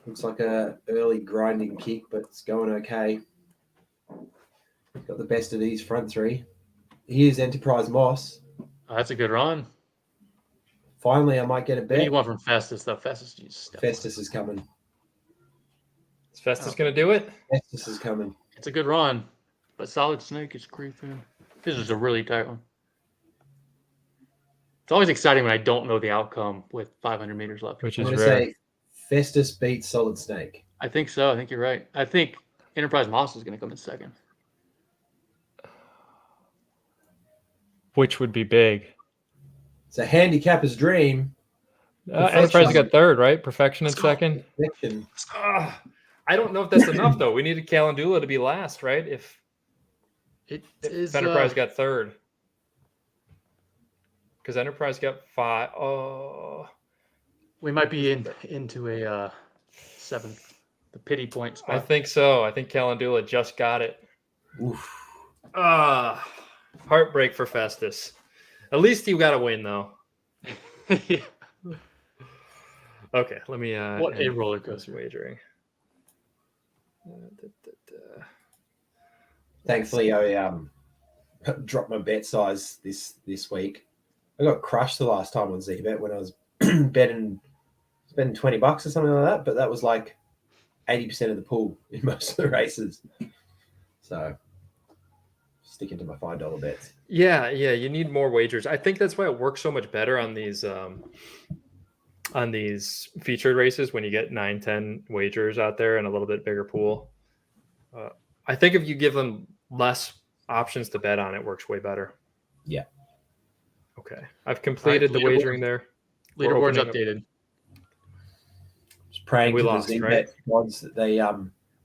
Looks like a early grinding kick, but it's going okay. Got the best of these front 3. Here's Enterprise Moss.
Oh, that's a good run.
Finally, I might get a
Who do
bet.
you want from Festus, though? Festus, you step on.
Festus is coming.
Is Festus going to do it?
Festus is coming.
It's a good run, but Solid Snake is creeping. This is a really tight one. It's always exciting when I don't know the outcome with 500 meters left.
Which
I'm
is
going to
rare.
say Festus beats Solid Snake.
I think so. I think you're right. I think Enterprise Moss is going to come in second.
Which would be big.
It's a handicapper's dream.
Enterprise got third, right? Perfection in second.
Perfection.
I don't know if that's enough, though. We needed Calendula to be last, right? If Enterprise got third. Because Enterprise got 5. Oh.
We might be into a 7th, the pity point spot.
I think so. I think Calendula just got it.
Oof.
Heartbreak for Festus. At least you got to win, though.
Yeah.
Okay, let me.
What a
end
roller
this
coaster.
wagering.
Thankfully, I dropped my bet size this week. I got crushed the last time on ZBet when I was spending $20 or something like that, but that was like 80% of the pool in most of the races. So sticking to my $5 bets.
Yeah, you need more wagers. I think that's why it works so much better on these featured races when you get 9-10 wagers out there and a little bit bigger pool. I think if you give them less options to bet on, it works way better.
Yeah.
Okay, I've completed the wagering there.
Leaderboard's updated.
Just praying
We
to
lost,
the ZBet
right?
odds that they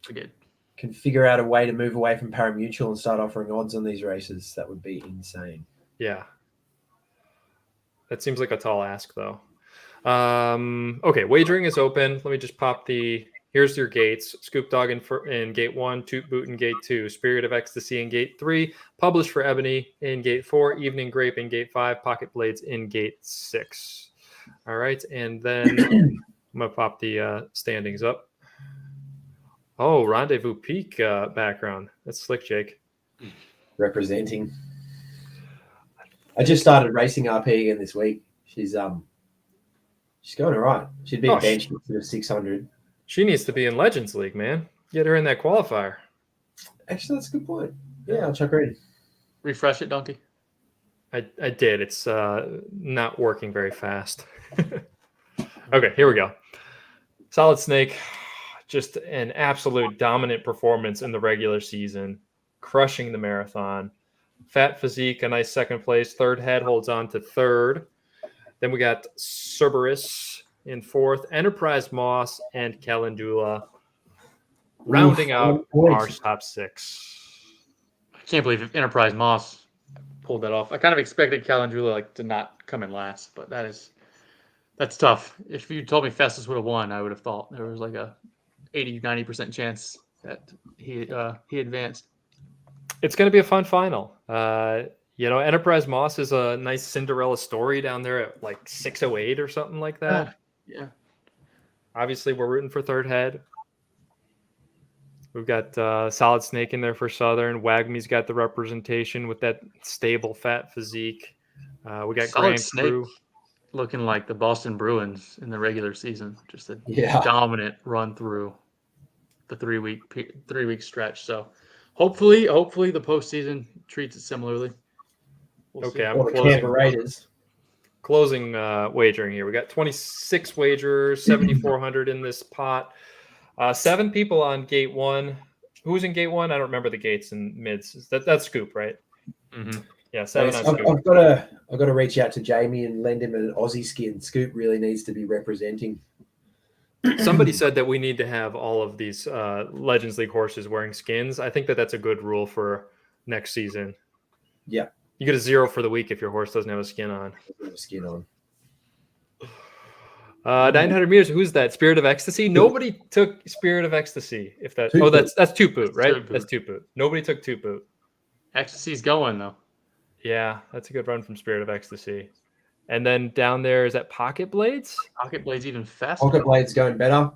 We did.
can figure out a way to move away from pari-mutuel and start offering odds on these races. That would be insane.
Yeah. That seems like a tall ask, though. Okay, wagering is open. Let me just pop here's your gates. Scoop Dog in gate 1, Toot Boot in gate 2, Spirit of Ecstasy in gate 3, Published for Ebony in gate 4, Evening Grape in gate 5, Pocket Blades in gate 6. All right, and then I'm going to pop the standings up. Oh, Rendezvous Peak background. That's slick, Jake.
Representing. I just started racing RP again this week. She's going all right. She'd be benched for 600.
She needs to be in Legends League, man. Get her in that qualifier.
Actually, that's a good point. Yeah, I'll chuck her in.
Refresh it, Donkey.
I did. It's not working very fast. Okay, here we go. Solid Snake, just an absolute dominant performance in the regular season, crushing the marathon. Fat Physique, a nice second place. Third Head holds on to third. Then we got Cerberus in fourth. Enterprise Moss and Calendula rounding out our top 6.
I can't believe Enterprise Moss pulled that off. I kind of expected Calendula to not come in last, but that's tough. If you told me Festus would have won, I would have thought there was like a 80-90% chance that he advanced.
It's going to be a fun final. Enterprise Moss is a nice Cinderella story down there at like 608 or something like that.
Yeah.
Obviously, we're rooting for Third Head. We've got Solid Snake in there for Southern. Wagme's got the representation with that stable Fat Physique. We got
Solid
Grand
Snake
Crew
looking like the Boston Bruins in the regular season. Just a dominant run through the 3-week stretch. So hopefully the postseason treats it similarly.
We'll see. I'm closing wagering here. We got 26 wagers, 7,400 in this pot. 7 people on gate 1. Who's in gate 1? I don't remember the gates and mids. That's Scoop, right?
Mm-hmm.
Yeah, 7 on Scoop.
I've got to reach out to Jamie and lend him an Aussie skin. Scoop really needs to be representing.
Somebody said that we need to have all of these Legends League horses wearing skins. I think that's a good rule for next season.
Yeah.
You get a 0 for the week if your horse doesn't have a skin on. 900 meters. Who's that? Spirit of Ecstasy. Nobody took Spirit of Ecstasy. That's Toot Boot, right? That's Toot Boot. Nobody took Toot Boot.
Ecstasy's going though.
Yeah, that's a good run from Spirit of Ecstasy. And then down there is that Pocket Blades.
Pocket Blades even faster.
Pocket Blades going better.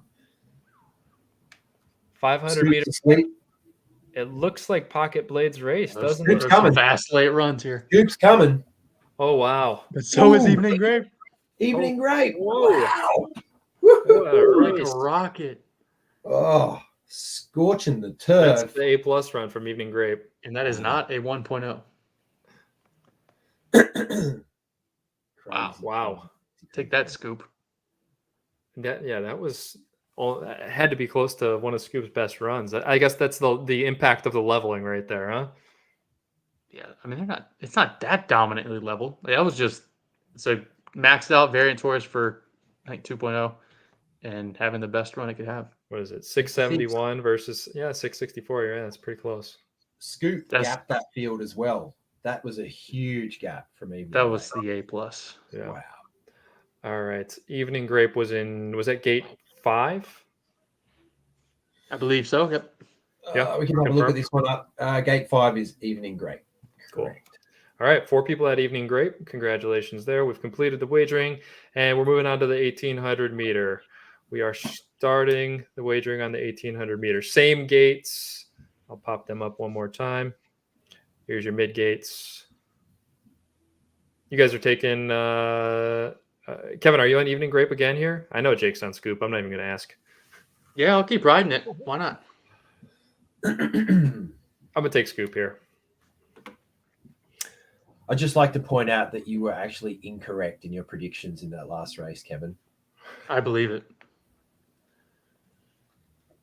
500 meters. It looks like Pocket Blades race, doesn't it?
Coming. Fast late runs here.
Scoop's coming.
Oh wow!
But so is Evening Grape.
Evening Grape.
Whoa.
Wow!
Like a rocket.
Oh, scorching the turf.
That's the A+ run from Evening Grape,
and that is not a 1.0.
Wow!
Take that, Scoop.
That was. It had to be close to one of Scoop's best runs. I guess that's the impact of the leveling right there, huh?
Yeah, I mean it's not that dominantly leveled. That was just maxed out variant Taurus for I think 2.0 and having the best run it could have.
What is it? 671 versus 664. Yeah, that's pretty close.
Scoop gapped that field as well. That was a huge gap for me.
That was the A+.
Yeah.
Wow.
All right. Evening Grape was at gate 5?
I believe so. Yep.
We can have a look at this one up. Gate 5 is Evening Grape.
Cool. All right, 4 people at Evening Grape. Congratulations there. We've completed the wagering, and we're moving on to the 1800 meter. We are starting the wagering on the 1800 meter. Same gates. I'll pop them up one more time. Here's your mid gates. You guys are taking Kevin, are you on Evening Grape again here? I know Jake's on Scoop. I'm not even going to ask.
Yeah, I'll keep riding it. Why not?
I'm going to take Scoop here.
I'd just like to point out that you were actually incorrect in your predictions in that last race, Kevin.
I believe it.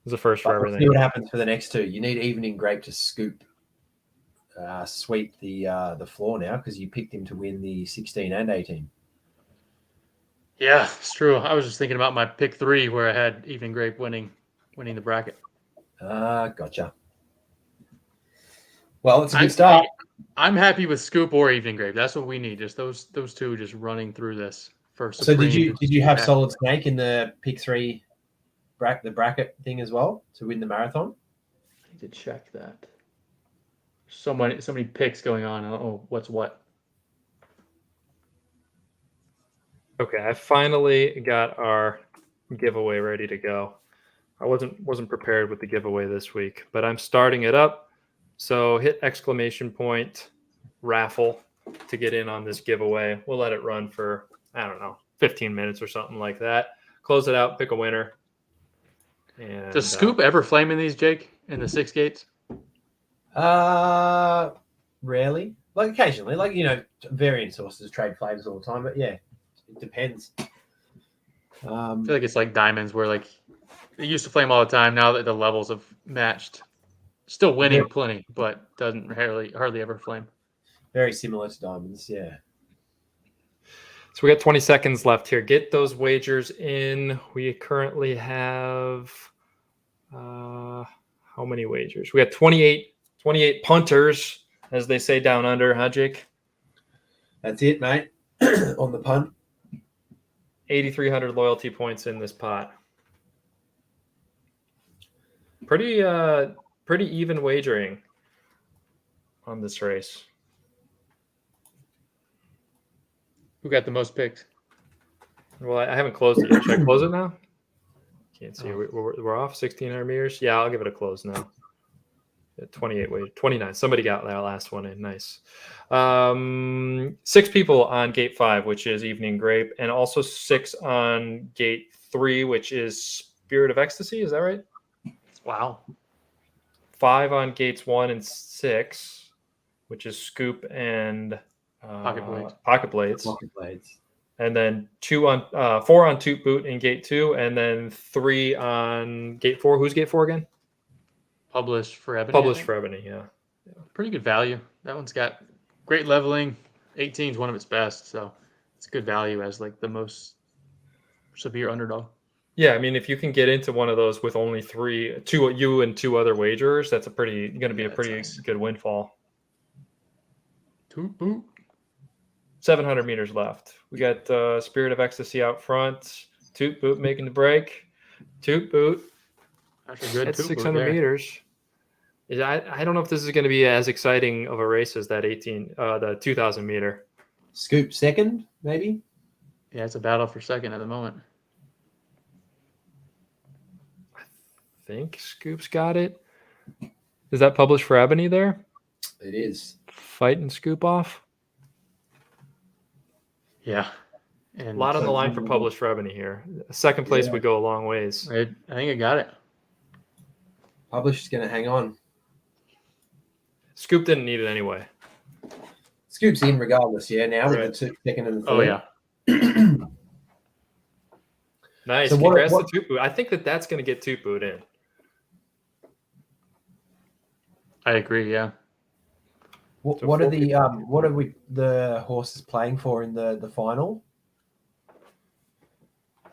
It's the first for
But we'll
everything.
see what happens for the next two. You need Evening Grape to sweep the floor now because you picked him to win the 16 and 18.
Yeah, it's true. I was just thinking about my pick 3 where I had Evening Grape winning the bracket.
Gotcha. Well, it's a good start.
I'm happy with Scoop or Evening Grape. That's what we need. Just those two just running through this for
So
Supreme.
did you have Solid Snake in the pick 3 the bracket thing as well to win the marathon?
I need to check that. So many picks going on. I don't know what's what.
Okay, I finally got our giveaway ready to go. I wasn't prepared with the giveaway this week, but I'm starting it up. So hit exclamation point raffle to get in on this giveaway. We'll let it run for, I don't know, 15 minutes or something like that. Close it out, pick a winner. And,
Does Scoop ever flame in these, Jake, in the 6 gates?
Rarely. Like occasionally. Like, varying sources trade flames all the time, but yeah, it depends.
I feel like it's like diamonds where like it used to flame all the time. Now that the levels have matched, still winning plenty, but doesn't hardly ever flame.
Very similar to diamonds, yeah.
So we got 20 seconds left here. Get those wagers in. We currently have how many wagers? We got 28 punters, as they say down under, huh, Jake?
That's it, mate. On the punt.
8,300 loyalty points in this pot. Pretty even wagering on this race.
Who got the most picks?
Well, I haven't closed it yet. Should I close it now? Can't see. We're off 1,600 meters. Yeah, I'll give it a close now. 29. Somebody got that last one in. Nice. 6 people on gate 5, which is Evening Grape, and also 6 on gate 3, which is Spirit of Ecstasy. Is that right?
Wow.
5 on gates 1 and 6, which is Scoop and Pocket Blades. And then 4 on Toot Boot in gate 2, and then 3 on gate 4. Who's gate 4 again?
Published for Ebony.
Published for Ebony, yeah.
Pretty good value. That one's got great leveling. 18 is one of its best, so it's good value as like the most severe underdog.
Yeah, I mean, if you can get into one of those with only 2 you and 2 other wagers, that's going to be a pretty
nice.
good windfall.
Toot Boot.
700 meters left. We got Spirit of Ecstasy out front. Toot Boot making the break. Toot Boot.
That's a good
That's
Toot Boot
600
there.
meters. I don't know if this is going to be as exciting of a race as that the 2,000 meter.
Scoop second, maybe?
Yeah, it's a battle for second at the moment.
I think Scoop's got it. Is that Published for Ebony there?
It is.
Fighting Scoop off.
Yeah.
A lot on the line for Published for Ebony here. Second place would go a long ways.
I think I got it.
Published is going to hang on.
Scoop didn't need it anyway.
Scoop's in regardless, yeah, now with the second and the third.
Oh, yeah.
Nice.
So
Congrats to Toot Boot. I think that's going to get Toot Boot in.
I agree, yeah.
What are the horses playing for in the final?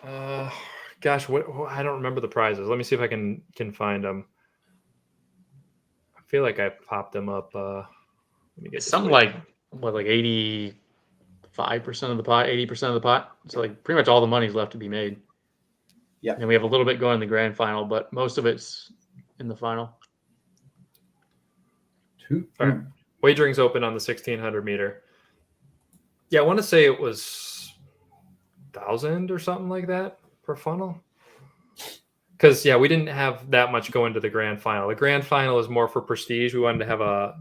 Gosh, I don't remember the prizes. Let me see if I can find them. I feel like I popped them up. Let me get
It's something like 85% of the pot, 80% of the pot. So like pretty much all the money's left to be made.
Yeah.
And we have a little bit going in the grand final, but most of it's in the final.
Toot.
All right. Wagering's open on the 1600 meter. Yeah, I want to say it was 1,000 or something like that per funnel. Because, yeah, we didn't have that much go into the grand final. The grand final is more for prestige. We wanted to have a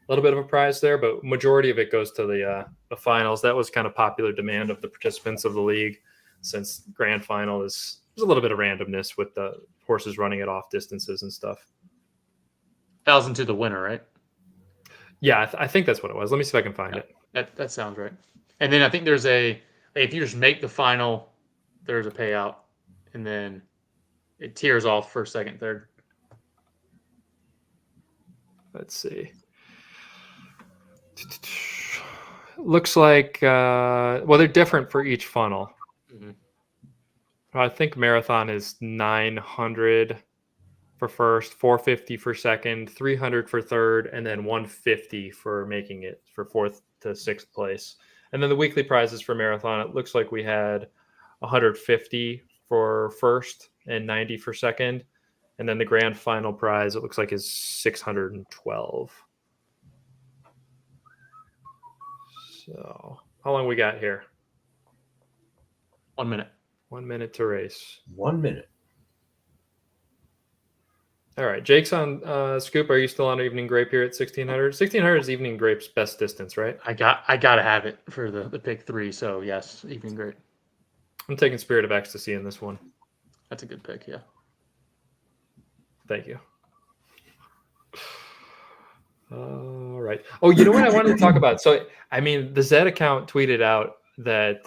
little bit of a prize there, but majority of it goes to the finals. That was kind of popular demand of the participants of the league, since grand final is there's a little bit of randomness with the horses running at off distances and stuff.
1,000 to the winner, right?
Yeah, I think that's what it was. Let me see if I can find it.
That sounds right. And then I think there's if you just make the final, there's a payout, and then it tiers off first, second, third.
Let's see. Looks like well, they're different for each funnel.
Mm-hmm.
I think marathon is 900 for first, 450 for second, 300 for third, and then 150 for making it for fourth to sixth place. And then the weekly prizes for marathon, it looks like we had 150 for first and 90 for second. And then the grand final prize, it looks like, is 612. So how long we got here?
1 minute.
1 minute to race.
1 minute.
All right. Jake's on Scoop. Are you still on Evening Grape here at 1600? 1600 is Evening Grape's best distance, right?
I gotta have it for the pick 3. So yes, Evening Grape.
I'm taking Spirit of Ecstasy in this one.
That's a good pick. Yeah.
Thank you. All right. Oh, you know what I wanted to talk about? So, I mean, the Zed account tweeted out that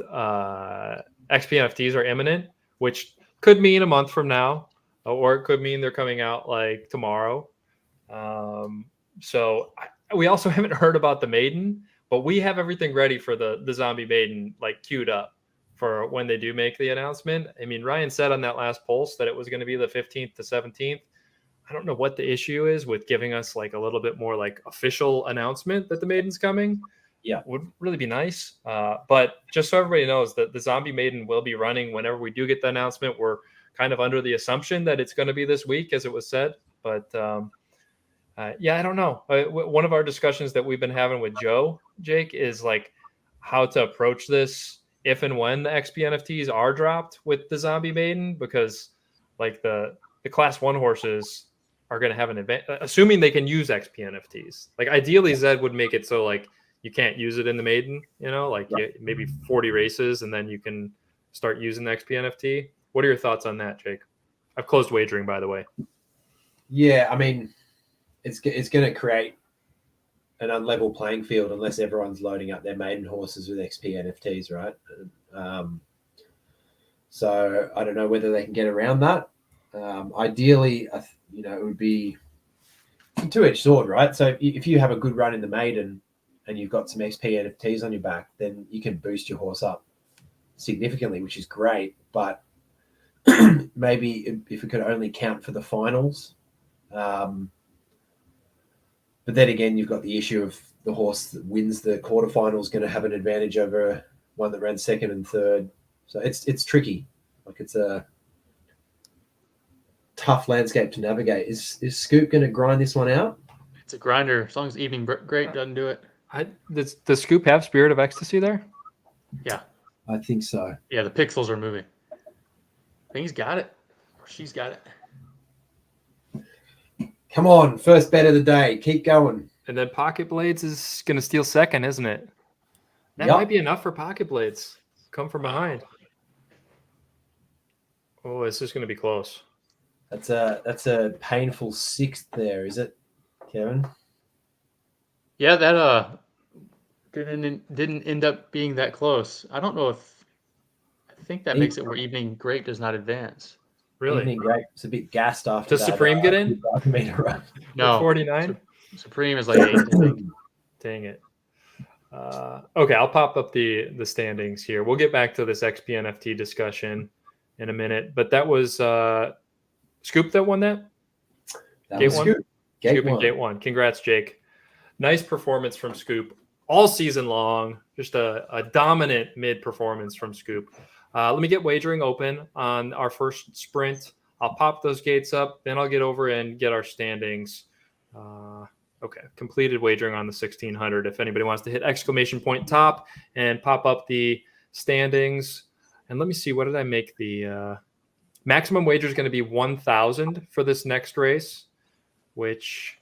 XPNFTs are imminent, which could mean a month from now, or it could mean they're coming out like tomorrow. We also haven't heard about the Maiden, but we have everything ready for the Zombie Maiden, like queued up for when they do make the announcement. I mean, Ryan said on that last pulse that it was going to be the 15th to 17th. I don't know what the issue is with giving us like a little bit more like official announcement that the Maiden's coming.
Yeah,
would really be nice. But just so everybody knows that the Zombie Maiden will be running whenever we do get the announcement. We're kind of under the assumption that it's going to be this week, as it was said. But yeah, I don't know. One of our discussions that we've been having with Joe, Jake, is like how to approach this if and when the XP NFTs are dropped with the Zombie Maiden, because like the class 1 horses are going to have an advantage, assuming they can use XP NFTs. Like ideally Zed would make it so like you can't use it in the Maiden, you know, like maybe 40 races and then you can start using the XP NFT. What are your thoughts on that, Jake? I've closed wagering, by the way.
Yeah, I mean, it's going to create an unlevel playing field unless everyone's loading up their Maiden horses with XP NFTs, right? So I don't know whether they can get around that. Ideally, it would be a two-edged sword, right? So if you have a good run in the Maiden and you've got some XP NFTs on your back, then you can boost your horse up significantly, which is great. But maybe if it could only count for the finals. But then again, you've got the issue of the horse that wins the quarterfinals going to have an advantage over one that ran second and third. So it's tricky. Like it's a tough landscape to navigate. Is Scoop going to grind this one out?
It's a grinder. As long as Evening Grape doesn't do it.
Does Scoop have Spirit of Ecstasy there?
Yeah.
I think so.
Yeah, the pixels are moving. I think he's got it. Or she's got it.
Come on, first bet of the day. Keep going.
And then Pocket Blades is going to steal second, isn't it? That might be enough for Pocket Blades. Come from behind. Oh, this is going to be close.
That's a painful sixth there, is it, Kevin?
Yeah, that didn't end up being that close. I don't know if I think that makes it where Evening Grape does not advance.
Really?
Evening Grape. It's a bit gassed after
Does
that.
Supreme get in?
No.
49?
Supreme is like 8.
Dang it. Okay, I'll pop up the standings here. We'll get back to this XP NFT discussion in a minute, but that was Scoop that won that?
Gate one.
Scoop and Gate 1. Congrats, Jake. Nice performance from Scoop all season long. Just a dominant mid performance from Scoop. Let me get wagering open on our first sprint. I'll pop those gates up, then I'll get over and get our standings. Okay, completed wagering on the 1600. If anybody wants to hit exclamation point top and pop up the standings. And let me see, what did I make the maximum wager is going to be 1,000 for this next race, which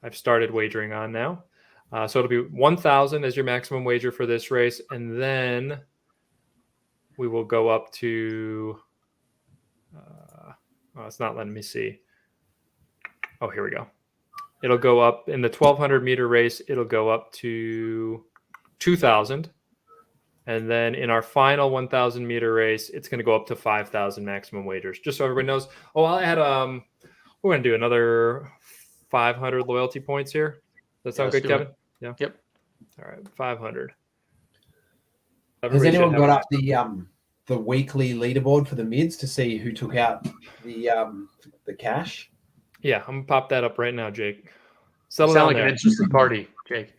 I've started wagering on now. So it'll be 1,000 as your maximum wager for this race. And then we will go up to, oh, it's not letting me see. Oh, here we go. It'll go up in the 1,200 meter race. It'll go up to 2,000. And then in our final 1,000 meter race, it's going to go up to 5,000 maximum wagers, just so everybody knows. Oh, I'll add, we're going to do another 500 loyalty points here. Does that sound good, Kevin?
Yeah. Yep.
All right, 500.
Has anyone got up the weekly leaderboard for the mids to see who took out the cash?
Yeah, I'm gonna pop that up right now, Jake.
You sound like an interested party, Jake.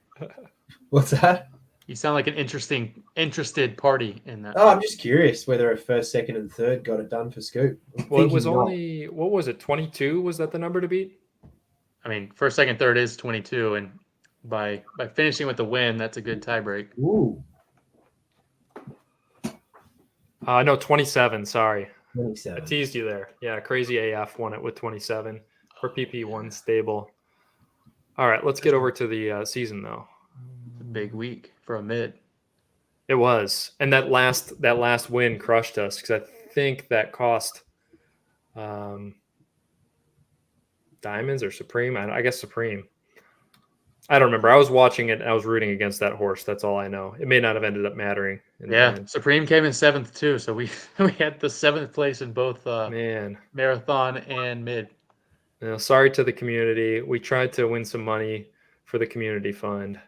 What's that?
You sound like an interested party in that.
Oh, I'm just curious whether a first, second, and third got it done for Scoop.
Well, it was only, what was it, 22? Was that the number to beat?
I mean, first, second, third is 22, and by finishing with the win, that's a good tiebreak.
Ooh.
No, 27. Sorry,
27.
I teased you there. Yeah, Crazy AF won it with 27 for PP1 stable. All right, let's get over to the season though.
It's a big week for a mid.
It was, and that last win crushed us because I think that cost Diamonds or Supreme. I guess Supreme. I don't remember. I was watching it and I was rooting against that horse. That's all I know. It may not have ended up mattering.
Yeah, Supreme came in 7th too. So we had the 7th place in both marathon and mid.
You know, sorry to the community. We tried to win some money for the community fund.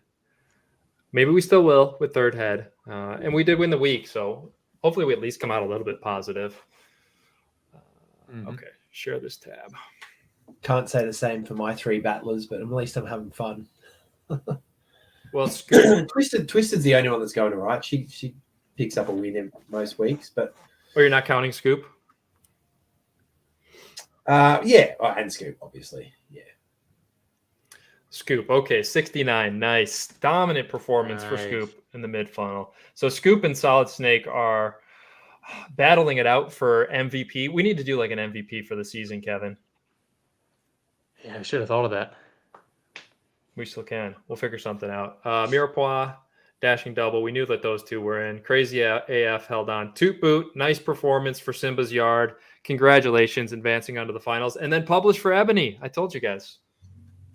Maybe we still will with third head. And we did win the week. So hopefully we at least come out a little bit positive. Okay, share this tab.
Can't say the same for my 3 battlers, but at least I'm having fun.
Well,
Twisted's the only one that's going all right. She picks up a win in most weeks, but
you're not counting Scoop?
Yeah, and Scoop, obviously. Yeah.
Scoop, okay, 69, nice. Dominant performance for Scoop in the mid-funnel. So Scoop and Solid Snake are battling it out for MVP. We need to do like an MVP for the season, Kevin.
Yeah, I should have thought of that.
We still can. We'll figure something out. Mirepoix, dashing double. We knew that those two were in. Crazy AF held on. Toot Boot, nice performance for Simba's Yard. Congratulations, advancing onto the finals. And then published for Ebony. I told you guys.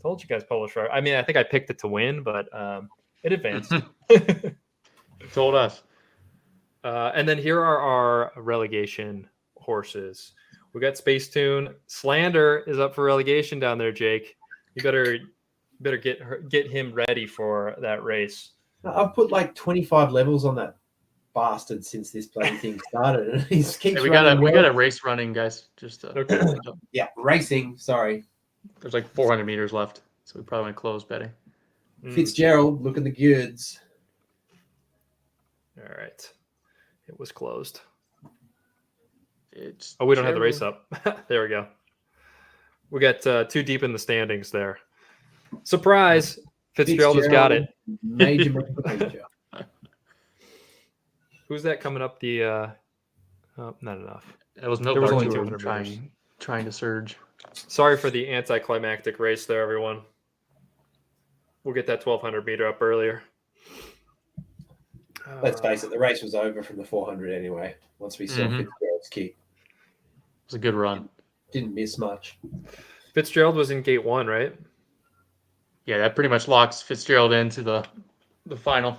Published for. I mean, I think I picked it to win, but it advanced.
Told us.
And then here are our relegation horses. We got Space Tune. Slander is up for relegation down there, Jake. You better get him ready for that race.
I've put like 25 levels on that bastard since this bloody thing started, and he keeps
we got a race running, guys. Just
okay.
Yeah, racing. Sorry,
there's like 400 meters left, so we probably want to close betting.
Fitzgerald, look at the goods.
All right, it was closed.
It's
we don't have the race up. There we go. We got too deep in the standings there. Surprise! Fitzgerald has got it.
Major.
Who's that coming up? The not enough.
It was Milk
only
200 trying to surge.
Sorry for the anticlimactic race there, everyone. We'll get that 1,200 meter up earlier.
Let's face it, the race was over from the 400 anyway. Once we saw Fitzgerald's kick,
it was a good run.
Didn't miss much.
Fitzgerald was in gate 1, right?
Yeah, that pretty much locks Fitzgerald into the final.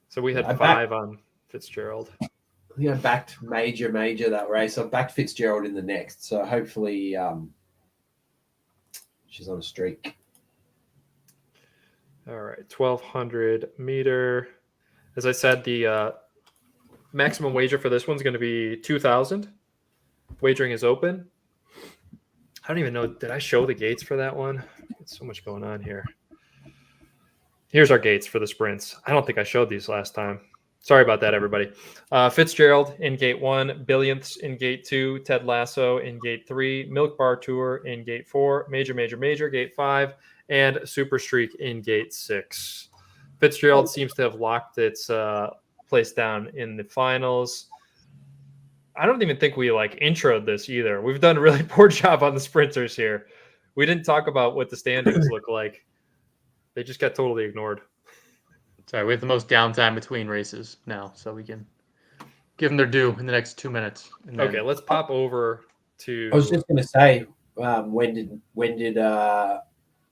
So we had 5 on Fitzgerald.
I think I backed major that race. I backed Fitzgerald in the next. So hopefully she's on a streak.
All right, 1,200 meter. As I said, the maximum wager for this one's going to be 2,000. Wagering is open. I don't even know. Did I show the gates for that one? There's so much going on here. Here's our gates for the sprints. I don't think I showed these last time. Sorry about that, everybody. Fitzgerald in gate 1, Billionths in gate 2, Ted Lasso in gate 3, Milk Bar Tour in gate 4, Major gate 5, and Super Streak in gate 6. Fitzgerald seems to have locked its place down in the finals. I don't even think we introed this either. We've done a really poor job on the sprinters here. We didn't talk about what the standings look like. They just got totally ignored.
Sorry, we have the most downtime between races now, so we can give them their due in the next 2 minutes. And then...
Okay, let's pop over to.
I was just going to say, when did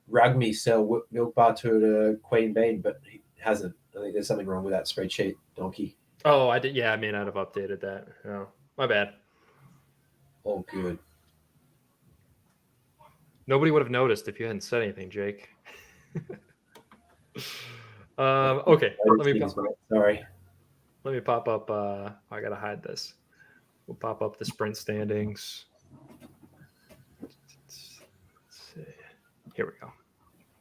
Rugby sell Milk Bar to Queen Bean? But he hasn't. I think there's something wrong with that spreadsheet, Donkey.
Oh, I did. Yeah, I may not have updated that. No, my bad.
All good.
Nobody would have noticed if you hadn't said anything, Jake. Okay,
Sorry.
Let me pop up. I gotta hide this. We'll pop up the sprint standings. Let's see. Here we go.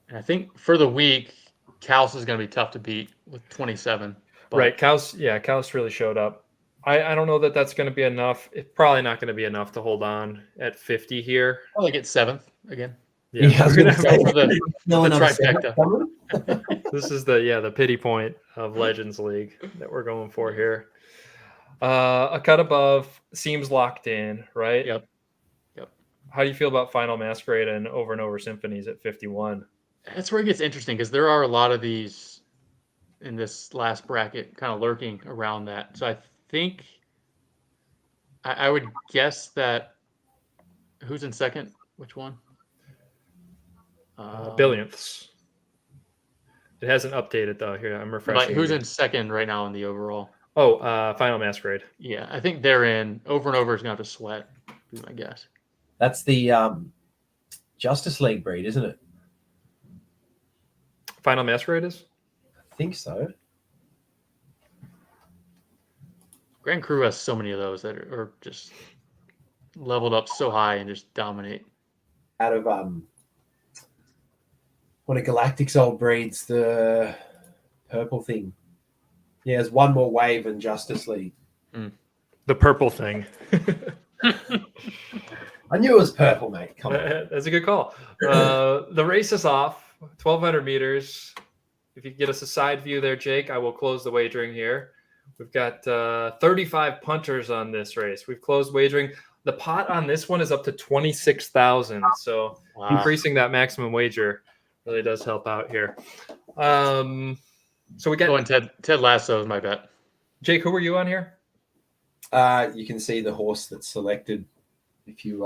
And I think for the week, Kaus is going to be tough to beat with 27. But...
Right, Kaus really showed up. I don't know that that's going to be enough. It's probably not going to be enough to hold on at 50 here.
Probably get 7th again.
Yeah,
we're going to have for the trifecta.
This is the pity point of Legends League that we're going for here. A cut above seems locked in, right?
Yep.
How do you feel about Final Masquerade and Over Symphonies at 51?
That's where it gets interesting because there are a lot of these in this last bracket kind of lurking around that. So I think I would guess that who's in second? Which one?
Billionths. It hasn't updated though. Here, I'm refreshing.
Who's in second right now in the overall?
Oh, Final Masquerade.
Yeah, I think they're in. Over and Over is going to have to sweat, be my guess.
That's the Justice League breed, isn't it?
Final Masquerade is?
I think so.
Grand Crew has so many of those that are just leveled up so high and just dominate.
Out of one of Galactic's old breeds, the purple thing. Yeah, there's one more wave in Justice League.
The purple thing.
I knew it was purple, mate. Come on.
That's a good call. The race is off. 1,200 meters. If you get us a side view there, Jake, I will close the wagering here. We've got 35 punters on this race. We've closed wagering. The pot on this one is up to 26,000. So increasing that maximum wager really does help out here. So we got
going Ted Lasso is my bet.
Jake, who were you on here?
You can see the horse that's selected if you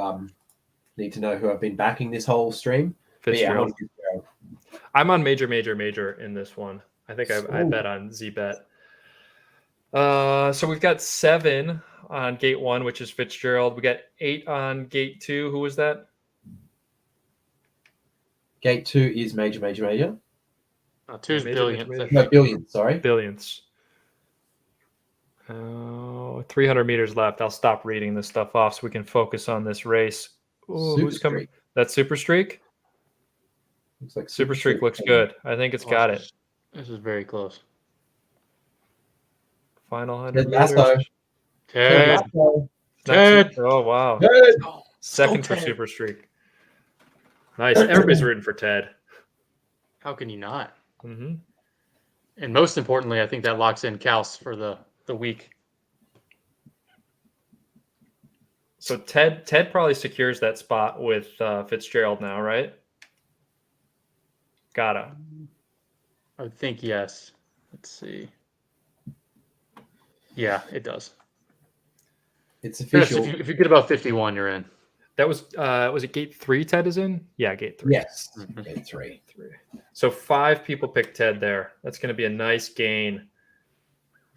need to know who I've been backing this whole stream.
Fitzgerald. Yeah, I'm on major in this one. I think I bet on ZBet. So we've got 7 on gate 1, which is Fitzgerald. We got 8 on gate 2. Who was that?
Gate 2 is major.
2 is Billions.
No, Billions, sorry.
Billions. 300 meters left. I'll stop reading this stuff off so we can focus on this race. Ooh, who's coming? That's Super Streak?
Looks like
Super Streak looks good. I think it's got it.
This is very close.
Final 100
meters.
Ted.
Oh, wow.
Ted.
Second for Super Streak. Nice. Everybody's rooting for Ted.
How can you not?
Mm-hmm.
And most importantly, I think that locks in Kaus for the week.
So Ted probably secures that spot with Fitzgerald now, right? Gotta.
I would think yes. Let's see. Yeah, it does.
It's official.
If you get about 51, you're in.
That was it gate 3 Ted is in? Yeah, gate 3.
Yes. Gate 3.
So 5 people picked Ted there. That's going to be a nice gain.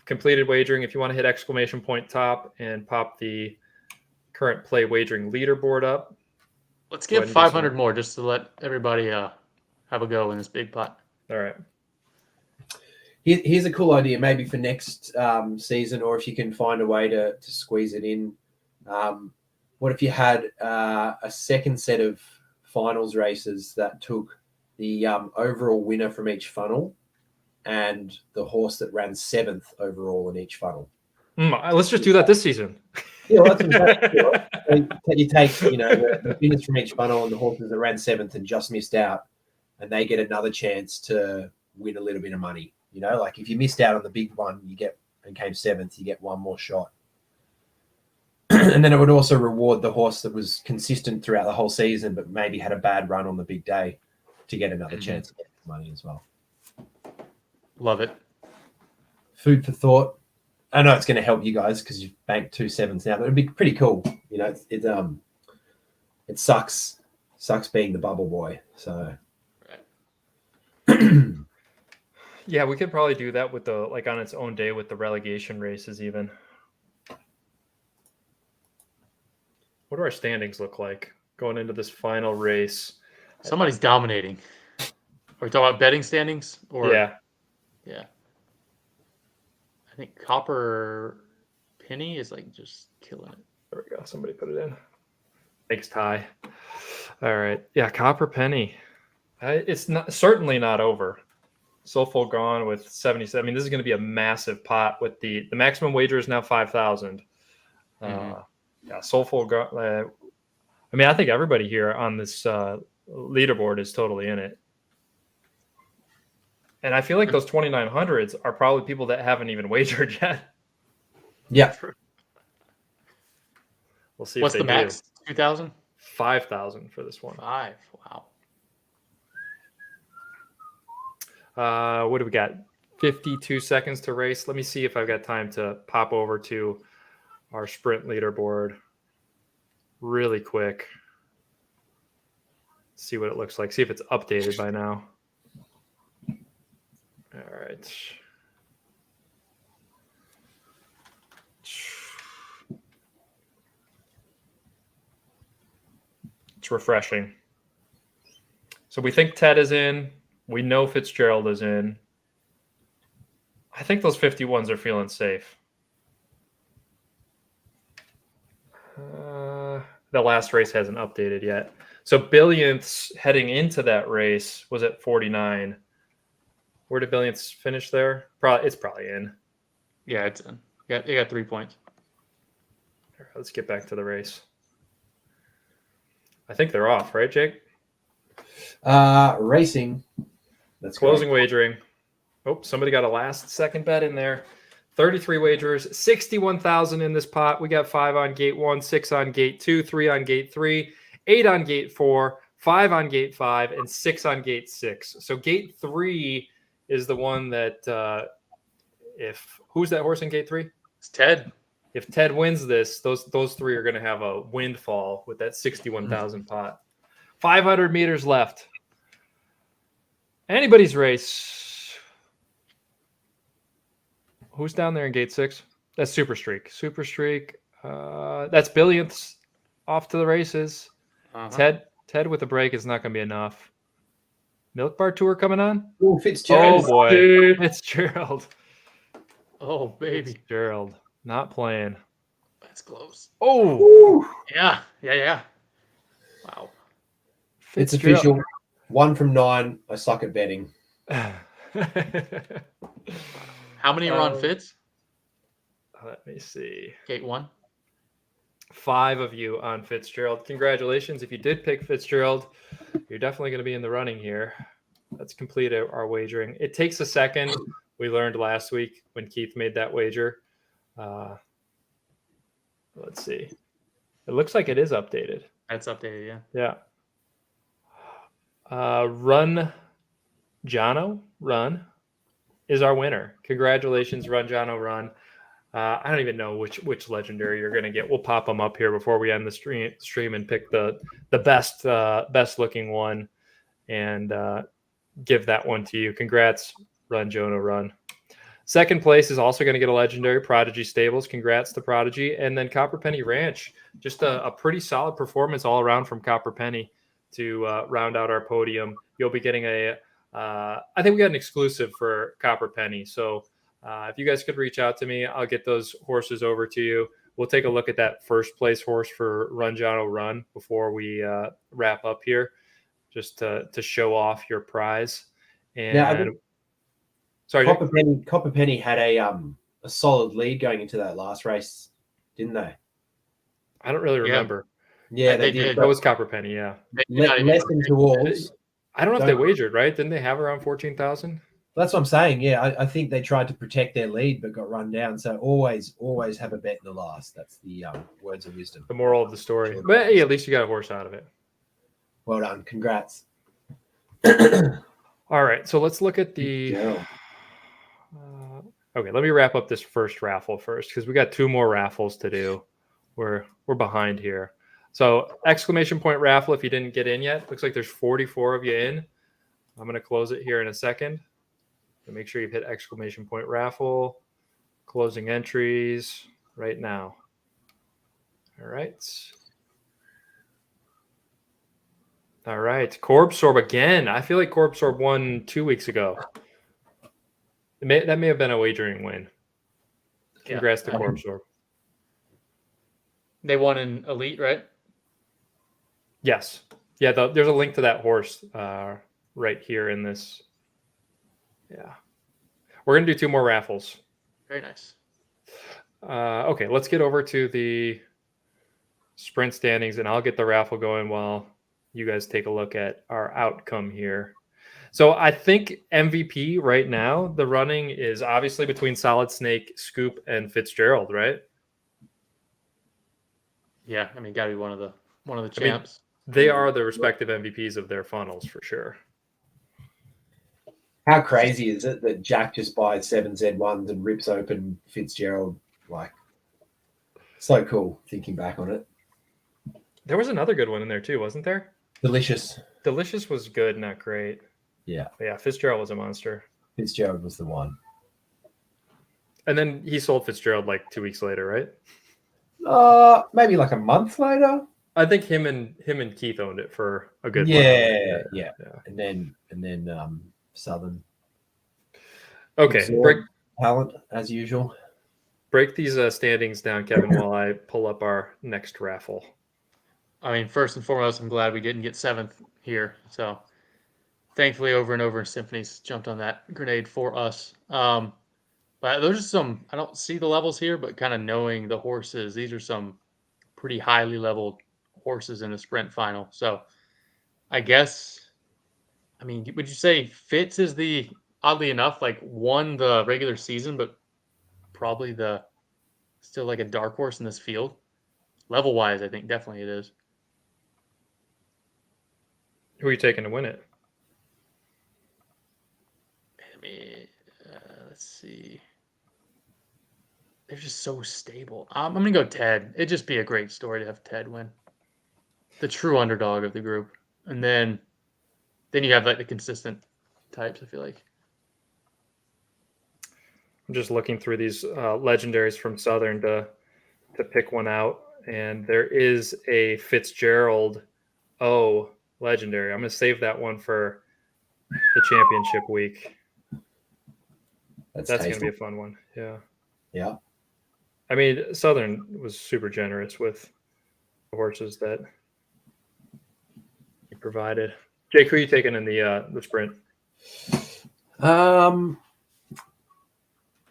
Completed wagering. If you want to hit exclamation point top and pop the current play wagering leaderboard up.
Let's give 500 more just to let everybody have a go in this big pot.
All right.
Here's a cool idea, maybe for next season, or if you can find a way to squeeze it in. What if you had a second set of finals races that took the overall winner from each funnel and the horse that ran 7th overall in each funnel.
Let's just do that this season.
Yeah, well, that's what I'm saying. You take, the winners from each funnel and the horses that ran 7th and just missed out, and they get another chance to win a little bit of money. Like if you missed out on the big one, and came 7th, you get one more shot. And then it would also reward the horse that was consistent throughout the whole season, but maybe had a bad run on the big day to get another chance to get money as well.
Love it.
Food for thought. I know it's going to help you guys because you've banked 2 7s now, but it'd be pretty cool. It sucks being the bubble boy. So,
yeah, we could probably do that with on its own day with the relegation races even. What do our standings look like going into this final race?
Somebody's dominating. Are we talking about betting standings?
Yeah.
I think Copper Penny is just killing it.
There we go. Somebody put it in. Thanks, Ty. All right. Yeah, Copper Penny. It's certainly not over. Soulful gone with 77. I mean, this is going to be a massive pot with the maximum wager is now 5,000. Yeah, Soulful gone. I think everybody here on this leaderboard is totally in it. And I feel like those 2,900s are probably people that haven't even wagered yet.
Yeah.
We'll see.
What's
if
the
they
max? 2,000?
5,000 for this one.
5. Wow.
What do we got? 52 seconds to race. Let me see if I've got time to pop over to our sprint leaderboard really quick. See what it looks like. See if it's updated by now. All right. It's refreshing. So we think Ted is in. We know Fitzgerald is in. I think those 51s are feeling safe. The last race hasn't updated yet. So Billionth's heading into that race was at 49. Where did Billionth's finish there? It's probably in.
Yeah, it's in. They got 3 points.
All right, let's get back to the race. I think they're off, right, Jake?
Racing. That's
closing wagering. Oh, somebody got a last second bet in there. 33 wagers, 61,000 in this pot. We got 5 on gate 1, 6 on gate 2, 3 on gate 3, 8 on gate 4, 5 on gate 5, and 6 on gate 6. So gate 3 is the one that who's that horse in gate 3?
It's Ted.
If Ted wins this, those 3 are going to have a windfall with that 61,000 pot. 500 meters left. Anybody's race. Who's down there in gate 6? That's Super Streak. Super Streak. That's Billionth's off to the races. Ted with a break is not going to be enough. Milk Bar Tour coming on?
Oh, Fitzgerald.
Oh, boy.
Dude.
Fitzgerald.
Oh, baby.
Fitzgerald. Not playing.
That's close.
Oh.
Yeah. Wow.
It's official. 1 from 9. I suck at betting.
How many are on Fitz?
Let me see.
Gate 1.
5 of you on Fitzgerald. Congratulations. If you did pick Fitzgerald, you're definitely going to be in the running here. Let's complete our wagering. It takes a second. We learned last week when Keith made that wager. Let's see. It looks like it is updated.
That's updated,
yeah. Run Jono Run is our winner. Congratulations, Run Jono Run. I don't even know which legendary you're going to get. We'll pop them up here before we end the stream and pick the best looking one and give that one to you. Congrats, Run Jono Run. Second place is also going to get a legendary, Prodigy Stables. Congrats to Prodigy. And then Copper Penny Ranch. Just a pretty solid performance all around from Copper Penny to round out our podium. You'll be getting I think we got an exclusive for Copper Penny. So if you guys could reach out to me, I'll get those horses over to you. We'll take a look at that first place horse for Run Jono Run before we wrap up here, just to show off your prize. And Sorry, Jake?
Copper Penny had a solid lead going into that last race, didn't they?
I don't really
Yeah.
remember.
Yeah,
They
they did.
did.
That was Copper Penny, yeah.
They did not even-
Less than 2 alls.
I don't know if they
Don't-
wagered, right? Didn't they have around 14,000?
That's what I'm saying. Yeah, I think they tried to protect their lead but got run down. So always have a bet in the last. That's the words of wisdom.
The moral of the story. But hey, at least you got a horse out of it.
Well done. Congrats.
All right, so let's look at the. Okay, let me wrap up this first raffle first because we got 2 more raffles to do. We're behind here. So exclamation point raffle. If you didn't get in yet, looks like there's 44 of you in. I'm going to close it here in a second. So make sure you've hit exclamation point raffle. Closing entries right now. All right. All right. Corbsorb again. I feel like Corbsorb won 2 weeks ago. That may have been a wagering win. Congrats to Corbsorb.
They won in Elite, right?
Yes. Yeah, there's a link to that horse right here in this. Yeah. We're going to do 2 more raffles.
Very nice.
Okay, let's get over to the sprint standings, and I'll get the raffle going while you guys take a look at our outcome here. So I think MVP right now, the running is obviously between Solid Snake, Scoop, and Fitzgerald, right?
Yeah, I mean, got to be one of the champs.
They are the respective MVPs of their funnels for sure.
How crazy is it that Jack just buys 7 Z1s and rips open Fitzgerald? Like, so cool thinking back on it.
There was another good one in there too, wasn't there?
Delicious.
Delicious was good, not great.
Yeah.
But yeah, Fitzgerald was a monster.
Fitzgerald was the one.
And then he sold Fitzgerald like 2 weeks later, right?
Maybe like a month later.
I think him and Keith owned it for a good
yeah,
while.
yeah. And then Southern.
Okay,
talent as usual.
Break these standings down, Kevin, while I pull up our next raffle.
I mean, first and foremost, I'm glad we didn't get 7th here. So thankfully, Over and Over Symphonies jumped on that grenade for us. But those are some, I don't see the levels here, but kind of knowing the horses, these are some pretty highly leveled horses in the sprint final. So I guess, I mean, would you say Fitz is the, oddly enough, like won the regular season, but probably still like a dark horse in this field? Level wise, I think definitely it is.
Who are you taking to win it?
I mean, let's see. They're just so stable. I'm going to go Ted. It'd just be a great story to have Ted win. The true underdog of the group. And then you have like the consistent types, I feel like.
I'm just looking through these legendaries from Southern to pick one out. And there is a Fitzgerald legendary. I'm going to save that one for the championship week. That's going to be a fun one. Yeah.
Yeah.
I mean, Southern was super generous with the horses that he provided. Jake, who are you taking in the sprint?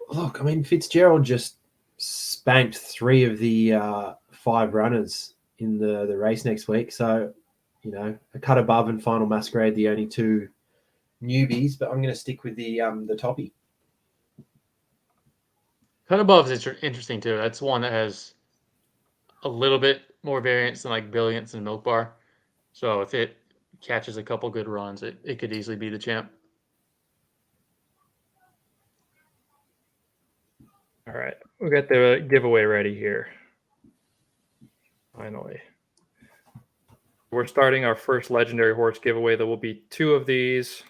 Look, I mean, Fitzgerald just spanked 3 of the 5 runners in the race next week. So, you know, a cut above and Final Masquerade, the only 2 newbies, but I'm going to stick with the toppy.
Cut above is interesting too. That's one that has a little bit more variance than like Brilliance and Milk Bar. So if it catches a couple good runs, it could easily be the champ.
All right. We got the giveaway ready here. Finally. We're starting our first legendary horse giveaway. There will be 2 of these.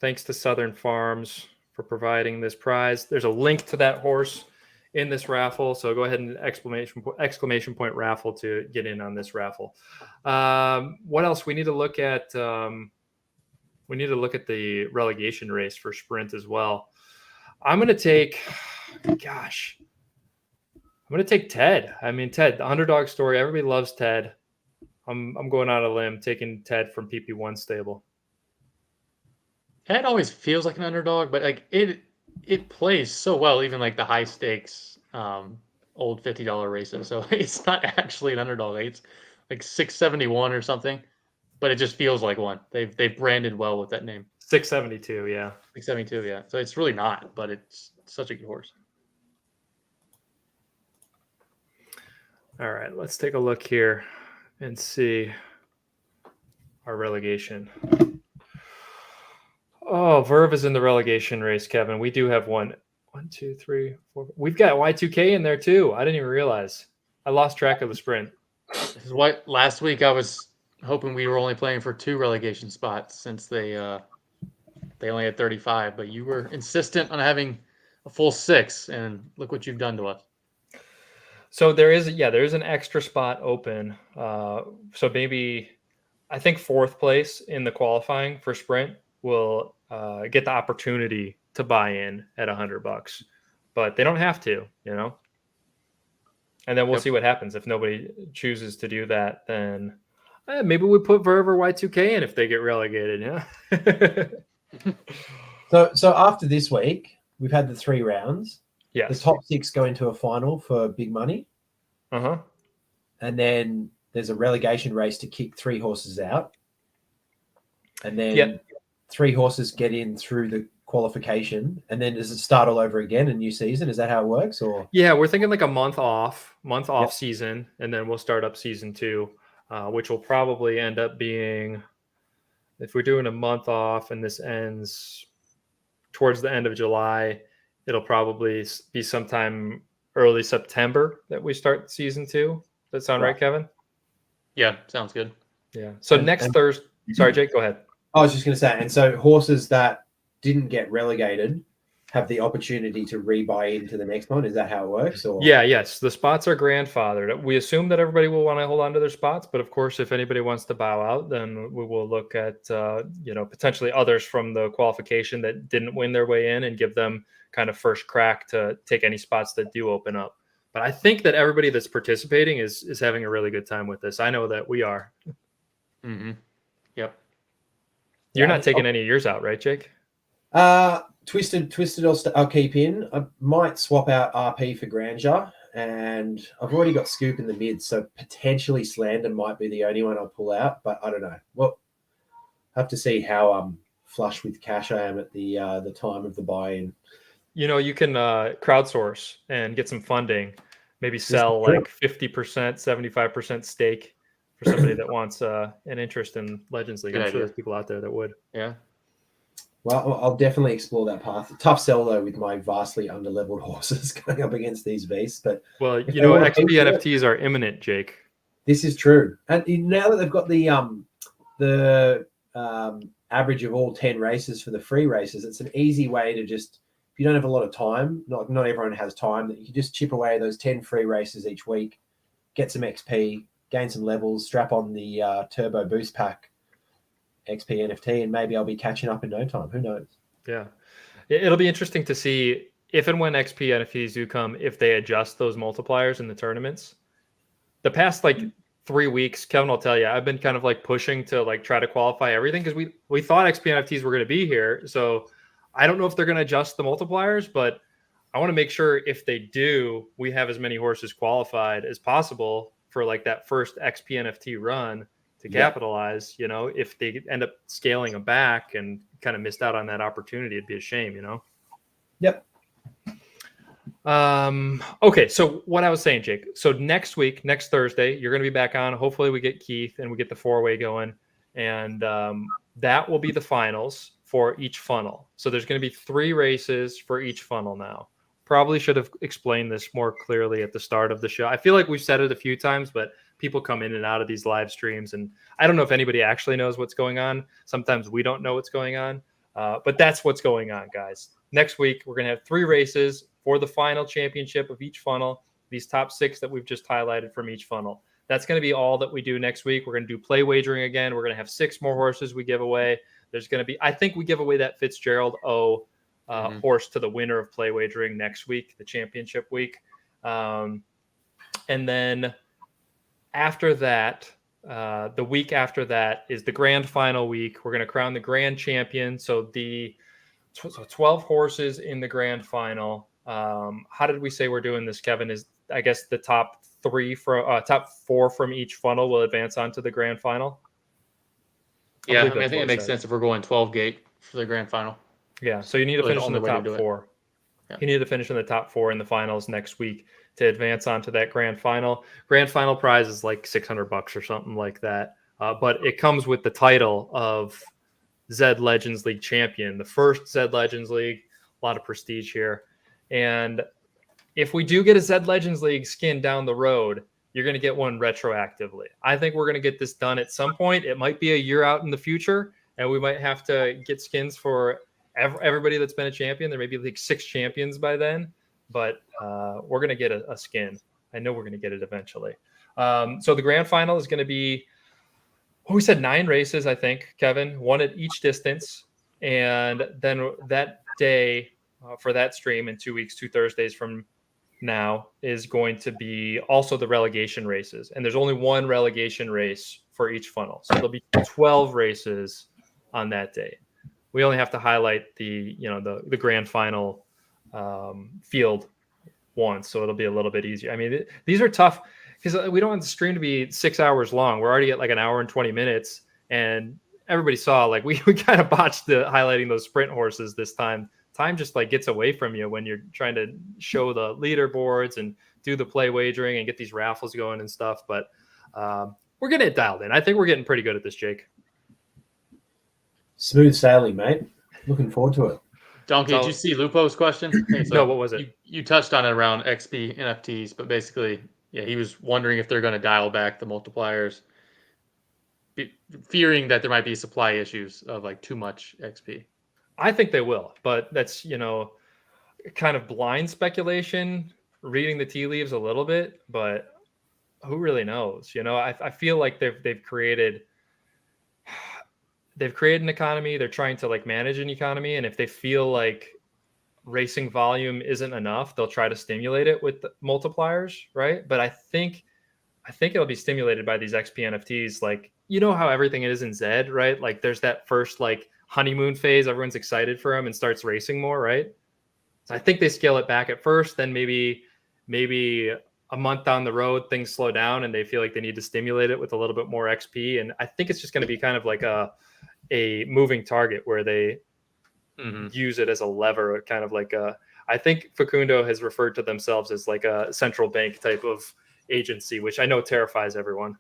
Thanks to Southern Farms for providing this prize. There's a link to that horse in this raffle, so go ahead and exclamation point raffle to get in on this raffle. What else? We need to look at the relegation race for sprint as well. I'm going to take Ted. I mean, Ted, the underdog story. Everybody loves Ted. I'm going out on a limb, taking Ted from PP1 stable.
It always feels like an underdog, but like it plays so well, even like the high stakes old $50 races. So it's not actually an underdog. Like, it's like 671 or something, but it just feels like one. They've branded well with that name.
672, yeah.
672, yeah. So it's really not, but it's such a good horse.
All right, let's take a look here and see our relegation. Oh, Verve is in the relegation race, Kevin. We do have one, two, three, four. We've got Y2K in there too. I didn't even realize. I lost track of the sprint.
This is why last week I was hoping we were only playing for 2 relegation spots since they only had 35, but you were insistent on having a full 6, and look what you've done to us.
So there is an extra spot open. So maybe I think 4th place in the qualifying for sprint will get the opportunity to buy in at $100, but they don't have to, you know. And then we'll see what happens if nobody chooses to do that. Then maybe we put Verve or Y2K in if they get relegated. Yeah.
So after this week, we've had the 3 rounds.
Yes.
The top 6 go into a final for big money.
Uh-huh.
And then there's a relegation race to kick 3 horses out. And then 3 horses get in through the qualification. And then does it start all over again, a new season? Is that how it works? Or
yeah, we're thinking like a month off season, and then we'll start up season 2, which will probably end up being, if we're doing a month off and this ends towards the end of July, it'll probably be sometime early September that we start season 2. Does that sound right, Kevin?
Yeah, sounds good.
Yeah. So next Thursday. Sorry, Jake, go ahead.
I was just going to say, and so horses that didn't get relegated have the opportunity to rebuy into the next one. Is that how it works? Or
yes, the spots are grandfathered. We assume that everybody will want to hold on to their spots, but of course, if anybody wants to bow out, then we will look at potentially others from the qualification that didn't win their way in and give them kind of first crack to take any spots that do open up. But I think that everybody that's participating is having a really good time with this. I know that we are.
Mm-hmm. Yep.
You're not taking any of yours out, right, Jake?
Twisted I'll keep in. I might swap out RP for Grandeur, and I've already got Scoop in the mid, so potentially Slander might be the only one I'll pull out, but I don't know. Well, I have to see how flush with cash I am at the time of the buy-in.
You know, you can crowdsource and get some funding, maybe sell like 50%, 75% stake for somebody that wants an interest in Legends League. I'm sure there's people out there that would.
Yeah.
Well, I'll definitely explore that path. Tough sell, though, with my vastly underleveled horses going up against these beasts. But
XP NFTs are imminent, Jake.
This is true. And now that they've got the average of all 10 races for the free races, it's an easy way to just, if you don't have a lot of time, not everyone has time, that you can just chip away those 10 free races each week, get some XP, gain some levels, strap on the Turbo Boost Pack XP NFT, and maybe I'll be catching up in no time. Who knows?
Yeah. It'll be interesting to see if and when XP NFTs do come, if they adjust those multipliers in the tournaments. The past 3 weeks, Kevin will tell you, I've been kind of pushing to try to qualify everything because we thought XP NFTs were going to be here. So I don't know if they're going to adjust the multipliers, but I want to make sure if they do, we have as many horses qualified as possible for that first XP NFT run to capitalize. If they end up scaling them back and kind of missed out on that opportunity, it'd be a shame,
Yep.
Okay, so what I was saying, Jake, so next Thursday, you're going to be back on. Hopefully we get Keith and we get the 4-way going, and that will be the finals for each funnel. So there's going to be 3 races for each funnel now. Probably should have explained this more clearly at the start of the show. I feel like we've said it a few times, but people come in and out of these live streams, and I don't know if anybody actually knows what's going on. Sometimes we don't know what's going on, but that's what's going on, guys. Next week, we're going to have 3 races for the final championship of each funnel, these top 6 that we've just highlighted from each funnel. That's going to be all that we do next week. We're going to do play wagering again. We're going to have 6 more horses we give away. There's going to be, I think we give away that Fitzgerald horse to the winner of play wagering next week, the championship week. And then after that, The week after that is the grand final week. We're going to crown the grand champion. So 12 horses in the grand final. How did we say we're doing this, Kevin? Is I guess the top top 4 from each funnel will advance on to the grand final.
Yeah, I think it makes sense if we're going 12 gate for the grand final.
Yeah, so you need to finish in the top 4. Yeah. You need to finish in the top 4 in the finals next week to advance on to that grand final. Grand final prize is like $600 or something like that. But it comes with the title of ZED Legends League champion, the first ZED Legends League. A lot of prestige here. And if we do get a ZED Legends League skin down the road, you're going to get one retroactively. I think we're going to get this done at some point. It might be a year out in the future, and we might have to get skins for everybody that's been a champion. There may be like 6 champions by then, but we're going to get a skin. I know we're going to get it eventually. So the grand final is going to be, we said 9 races, I think, Kevin, 1 at each distance. And then that day for that stream in 2 weeks, 2 Thursdays from now, is going to be also the relegation races. And there's only 1 relegation race for each funnel. So there'll be 12 races on that day. We only have to highlight the grand final field once, so it'll be a little bit easier. I mean, these are tough because we don't want the stream to be 6 hours long. We're already at like an hour and 20 minutes, and everybody saw like we kind of botched the highlighting those sprint horses this time. Time just like gets away from you when you're trying to show the leaderboards and do the play wagering and get these raffles going and stuff. But we're getting it dialed in. I think we're getting pretty good at this, Jake.
Smooth sailing, mate. Looking forward to it.
Donkey, did you see Lupo's question? Hey, so
no, what was it?
You touched on it around XP NFTs, but basically, yeah, he was wondering if they're going to dial back the multipliers, fearing that there might be supply issues of like too much XP.
I think they will, but that's, kind of blind speculation, reading the tea leaves a little bit, but who really knows? I feel like they've created an economy. They're trying to like manage an economy. And if they feel like racing volume isn't enough, they'll try to stimulate it with the multipliers. Right. But I think it'll be stimulated by these XP NFTs. Like, how everything is in ZED, right? Like there's that first like honeymoon phase. Everyone's excited for him and starts racing more. Right. So I think they scale it back at first, then maybe a month down the road, things slow down and they feel like they need to stimulate it with a little bit more XP. And I think it's just going to be kind of like a moving target where they use it as a lever, kind of like I think Facundo has referred to themselves as like a central bank type of agency, which I know terrifies everyone.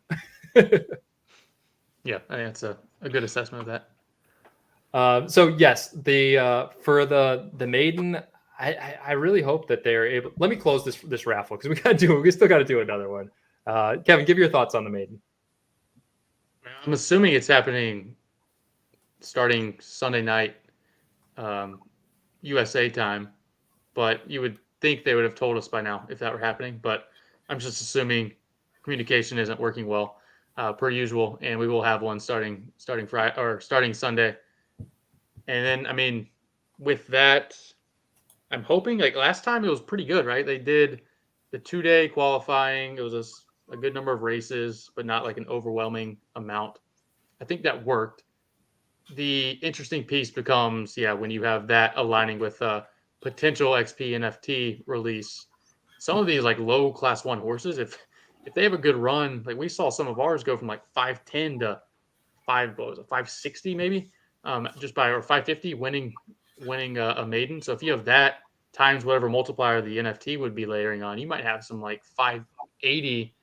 Yeah, I think that's a good assessment of that.
So yes, for the maiden, I really hope that they're able. Let me close this raffle because we still got to do another one. Kevin, give your thoughts on the maiden.
I'm assuming it's happening starting Sunday night, USA time, but you would think they would have told us by now if that were happening. But I'm just assuming communication isn't working well, per usual, and we will have one starting Friday or starting Sunday. And then, I mean, with that, I'm hoping like last time it was pretty good, right? They did the 2-day qualifying. It was a good number of races, but not like an overwhelming amount. I think that worked. The interesting piece becomes, when you have that aligning with a potential XP NFT release. Some of these like low class 1 horses, if they have a good run, like we saw some of ours go from like 510 to 560 maybe, just by or 550 winning a maiden. So if you have that times whatever multiplier the NFT would be layering on, you might have some like 580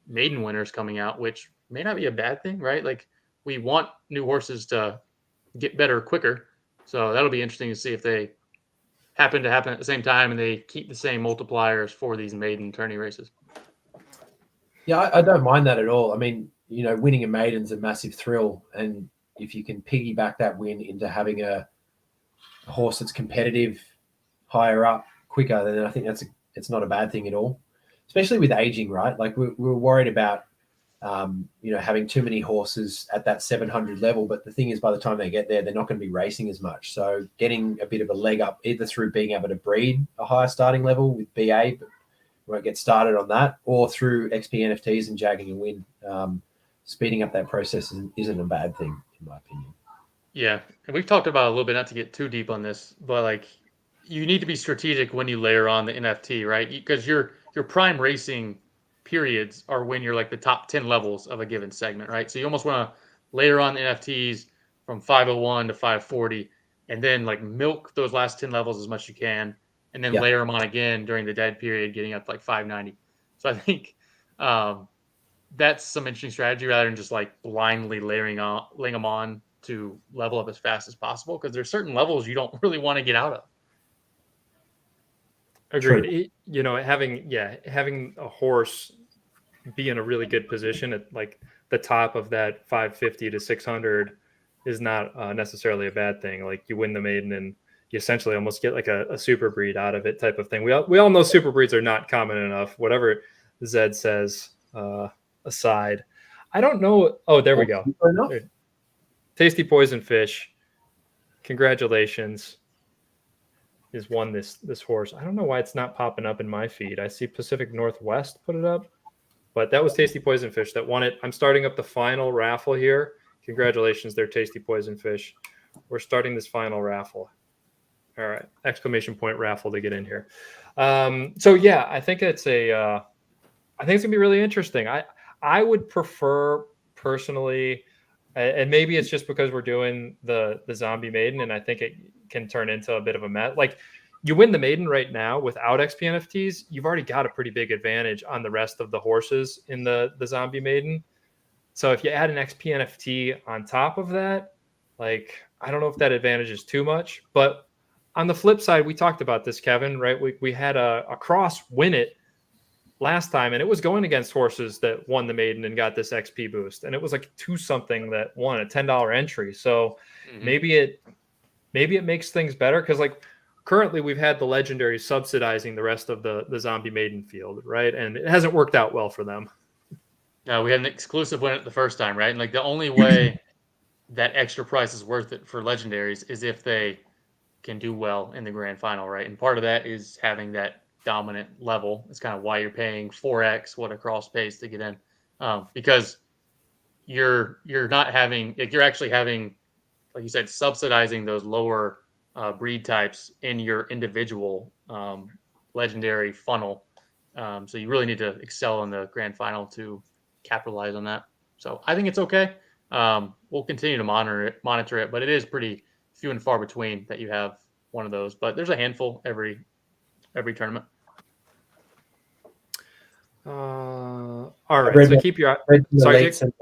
maiden winners coming out, which may not be a bad thing, right? Like we want new horses to get better quicker. So that'll be interesting to see if they happen at the same time and they keep the same multipliers for these maiden tourney races.
Yeah, I don't mind that at all. I mean, winning a maiden's a massive thrill. And if you can piggyback that win into having a horse that's competitive higher up quicker, then I think it's not a bad thing at all, especially with aging, right? Like we're worried about, having too many horses at that 700 level. But the thing is, by the time they get there, they're not going to be racing as much. So getting a bit of a leg up either through being able to breed a higher starting level with BA, but won't get started on that, or through XP NFTs and jagging a win. Speeding up that process isn't a bad thing, in my opinion.
Yeah, and we've talked about it a little bit, not to get too deep on this, but like you need to be strategic when you layer on the NFT, right? Because your prime racing periods are when you're like the top 10 levels of a given segment, right? So you almost want to layer on the NFTs from 501 to 540 and then like milk those last 10 levels as much as you can and then layer them on again during the dead period, getting up to like 590. So I think that's some interesting strategy rather than just like blindly laying them on to level up as fast as possible, because there's certain levels you don't really want to get out of.
Agreed. You know, having a horse be in a really good position at like the top of that 550 to 600 is not necessarily a bad thing. Like you win the maiden and you essentially almost get like a super breed out of it type of thing. We all know super breeds are not common enough, whatever Zed says aside. I don't know. Oh, there we go. Tasty Poison Fish. Congratulations. Has won this horse. I don't know why it's not popping up in my feed. I see Pacific Northwest put it up, but that was Tasty Poison Fish that won it. I'm starting up the final raffle here. Congratulations there, Tasty Poison Fish. We're starting this final raffle. All right, exclamation point raffle to get in here. So yeah, I think it's gonna be really interesting. I would prefer personally, and maybe it's just because we're doing the zombie maiden, and I think it can turn into a bit of a mess. Like you win the maiden right now without XP NFTs, you've already got a pretty big advantage on the rest of the horses in the zombie maiden. So if you add an XP NFT on top of that, like I don't know if that advantage is too much. But on the flip side, we talked about this, Kevin, right? We had a cross win it last time, and it was going against horses that won the maiden and got this XP boost, and it was like 2-something that won a $10 entry. So maybe it makes things better, because like currently we've had the legendaries subsidizing the rest of the zombie maiden field, right? And it hasn't worked out well for them.
No, we had an exclusive win it the first time, right? And like the only way that extra price is worth it for legendaries is if they can do well in the grand final, right? And part of that is having that dominant level. It's kind of why you're paying 4x what a cross pays to get in, because you're not having, like, you're actually having, like you said, subsidizing those lower breed types in your individual legendary funnel. So you really need to excel in the grand final to capitalize on that. So I think it's okay. We'll continue to monitor it, but it is pretty few and far between that you have one of those. But there's a handful every tournament.
All right. So keep your sorry.
And,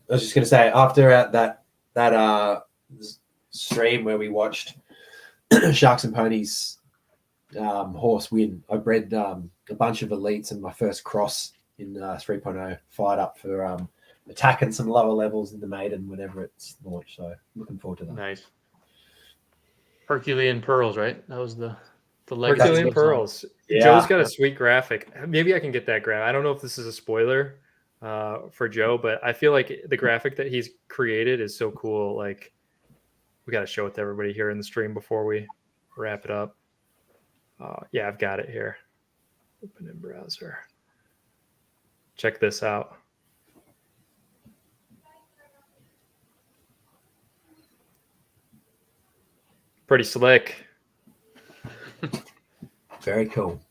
I was just going to say, after that stream where we watched Sharks and Ponies horse win, I bred a bunch of elites, and my first cross in 3.0 fired up for attacking some lower levels in the maiden whenever it's launched. So looking forward to that.
Nice. Herculean Pearls, right? That was the
Herculean Pearls.
Yeah.
Joe's got a sweet graphic. Maybe I can get that graphic. I don't know if this is a spoiler for Joe, but I feel like the graphic that he's created is so cool. Like, we got to show it to everybody here in the stream before we wrap it up. Yeah, I've got it here. Open in browser. Check this out. Pretty slick.
Very cool.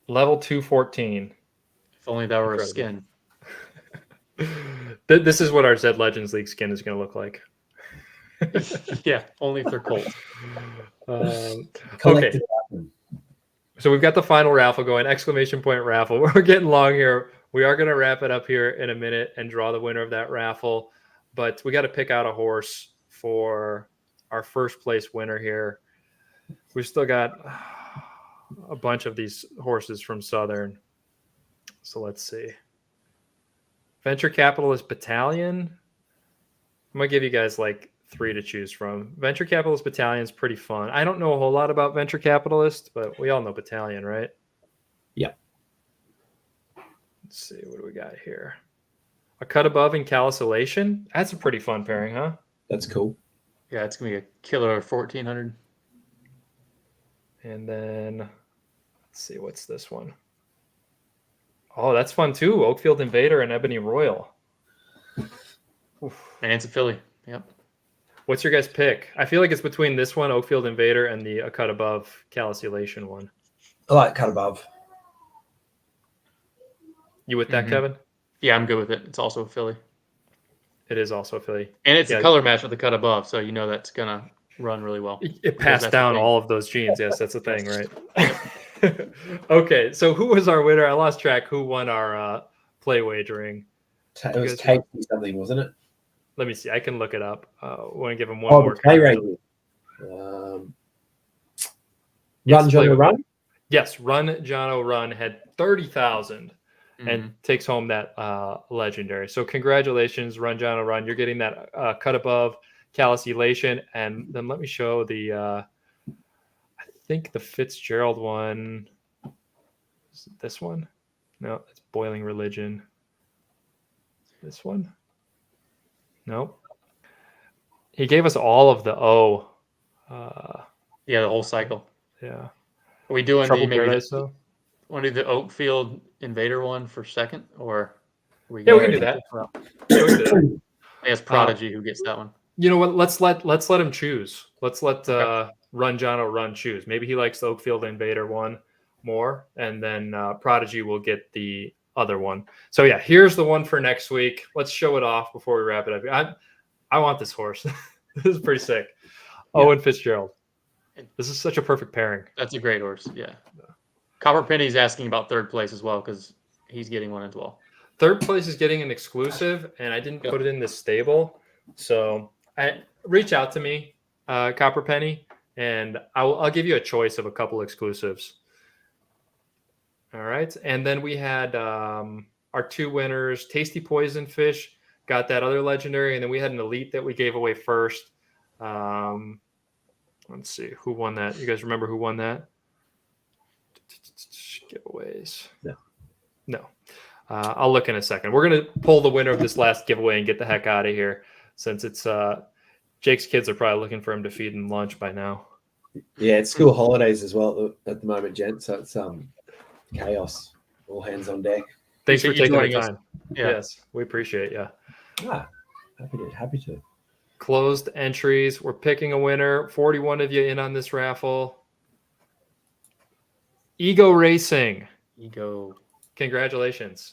Level 214.
If only that were a skin.
This is what our ZED Legends League skin is going to look like.
Yeah, only if they're cold.
Okay. So we've got the final raffle going, exclamation point raffle. We're getting long here. We are going to wrap it up here in a minute and draw the winner of that raffle. But we got to pick out a horse for our first place winner here. We've still got a bunch of these horses from Southern. So let's see. Venture Capitalist Battalion. I'm going to give you guys like 3 to choose from. Venture Capitalist Battalion is pretty fun. I don't know a whole lot about Venture Capitalist, but we all know Battalion, right?
Yeah.
Let's see. What do we got here? A Cut Above and Calisolation. That's a pretty fun pairing, huh?
That's cool.
Yeah, it's going to be a killer 1400.
And then Let's see, what's this one? Oh, that's fun too. Oakfield Invader and Ebony Royal.
And it's a Philly. Yep.
What's your guys' pick? I feel like it's between this one, Oakfield Invader, and the A Cut Above Calculation one.
I like cut above.
You with that, Kevin?
Yeah, I'm good with it. It's also a Philly.
It is also a Philly.
And it's a color match with the cut above, so you know that's going to run really well.
It passed down all of those genes. Yes, that's the thing, right? Okay, so who was our winner? I lost track. Who won our play wagering?
It was Tasty something, wasn't it?
Let me see. I can look it up. I want to give him one
Oh,
more.
the play rating. Run, Jono, Run?
Yes, Run, Jono, Run had 30,000 and takes home that legendary. So congratulations, Run, Jono, Run. You're getting that cut above Callous Elation. And then let me show the, I think the Fitzgerald one. Is it this one? No, it's Boiling Religion. This one? Nope. He gave us all of the O.
Yeah, the whole cycle.
Yeah.
Are we doing
Trouble
maybe
Paradise, though?
Want to do the Oakfield Invader one for second, or
we can do that. Yeah, we can do that.
I guess Prodigy who gets that one.
You know what? Let's let him choose. Let's let Run Jono Run choose. Maybe he likes the Oakfield Invader one more, and then Prodigy will get the other one. So yeah, here's the one for next week. Let's show it off before we wrap it up. I want this horse. This is pretty sick. Yeah. Owen Fitzgerald. This is such a perfect pairing.
That's a great horse. Yeah. Copper Penny's asking about third place as well because he's getting one as well.
Third place is getting an exclusive, and I didn't put it in the stable. So reach out to me, Copper Penny, and I'll give you a choice of a couple exclusives. All right. And then we had our two winners. Tasty Poison Fish got that other legendary, and then we had an elite that we gave away first. Let's see who won that. You guys remember who won that? Giveaways. No. I'll look in a second. We're gonna pull the winner of this last giveaway and get the heck out of here, since it's Jake's kids are probably looking for him to feed him lunch by now.
Yeah, it's school holidays as well at the moment, gent. So it's chaos. All hands on deck.
Thanks for taking the time.
Yeah.
Yes, we appreciate you.
Happy to.
Closed entries. We're picking a winner. 41 of you in on this raffle. Ego Racing. Congratulations.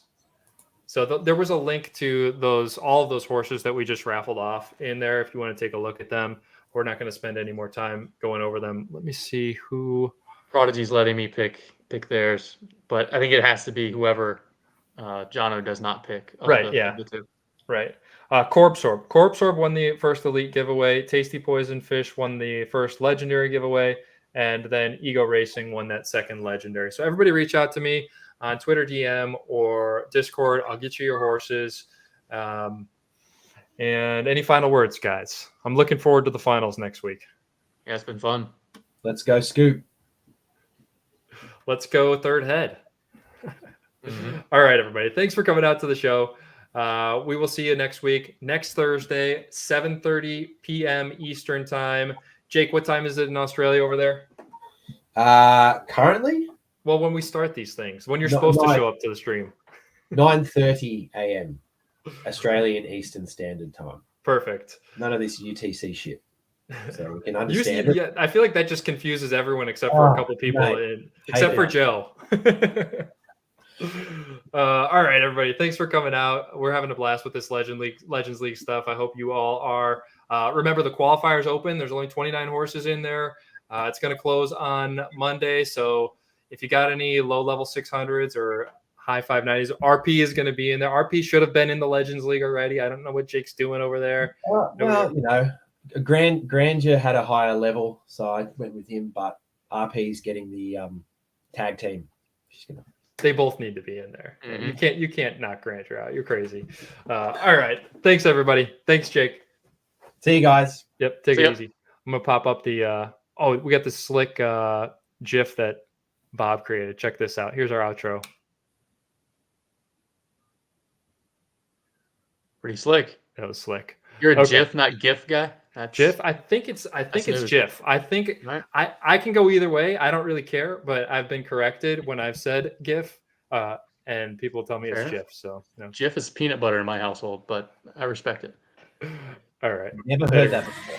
So there was a link to all of those horses that we just raffled off in there if you want to take a look at them. We're not going to spend any more time going over them. Let me see who.
Prodigy's letting me pick theirs, but I think it has to be whoever Jono does not pick.
Right, the two. Right. Corpsorb. Corpsorb won the first elite giveaway. Tasty Poison Fish won the first legendary giveaway. And then Ego Racing won that second legendary. So everybody reach out to me on Twitter DM or Discord. I'll get you your horses. And any final words, guys? I'm looking forward to the finals next week.
Yeah, it's been fun.
Let's go, Scoop.
Let's go, third head. All right, everybody. Thanks for coming out to the show. We will see you next week, next Thursday, 7:30 p.m. Eastern time. Jake, what time is it in Australia over there?
Currently?
Well, when we start these things, when you're supposed to show up to the stream.
9:30 a.m. Australian Eastern Standard Time.
Perfect.
None of this UTC shit. So we can understand it.
Yeah, I feel like that just confuses everyone except for a couple people, except for Joe. All right, everybody. Thanks for coming out. We're having a blast with this Legends League stuff. I hope you all are. Remember, the qualifiers open. There's only 29 horses in there. It's going to close on Monday. So if you got any low-level 600s or high 590s, RP is going to be in there. RP should have been in the Legends League already. I don't know what Jake's doing over there.
Well, Grandeur had a higher level, so I went with him. But RP's getting the tag team.
They both need to be in there. You can't knock Grandeur out. You're crazy. All right. Thanks, everybody. Thanks, Jake.
See you guys.
Yep. Take it easy. I'm gonna pop up the. We got this slick GIF that Bob created. Check this out. Here's our outro.
Pretty slick.
That was slick.
You're a GIF, not GIF guy? That's
Jif. I think it's
news.
Jif. I think
Right.
I can go either way. I don't really care, but I've been corrected when I've said GIF, and people tell me
Fair
it's
enough.
Jif. So
Jif is peanut butter in my household, but I respect it.
all right.
Never
There
heard
you
that
go.
before.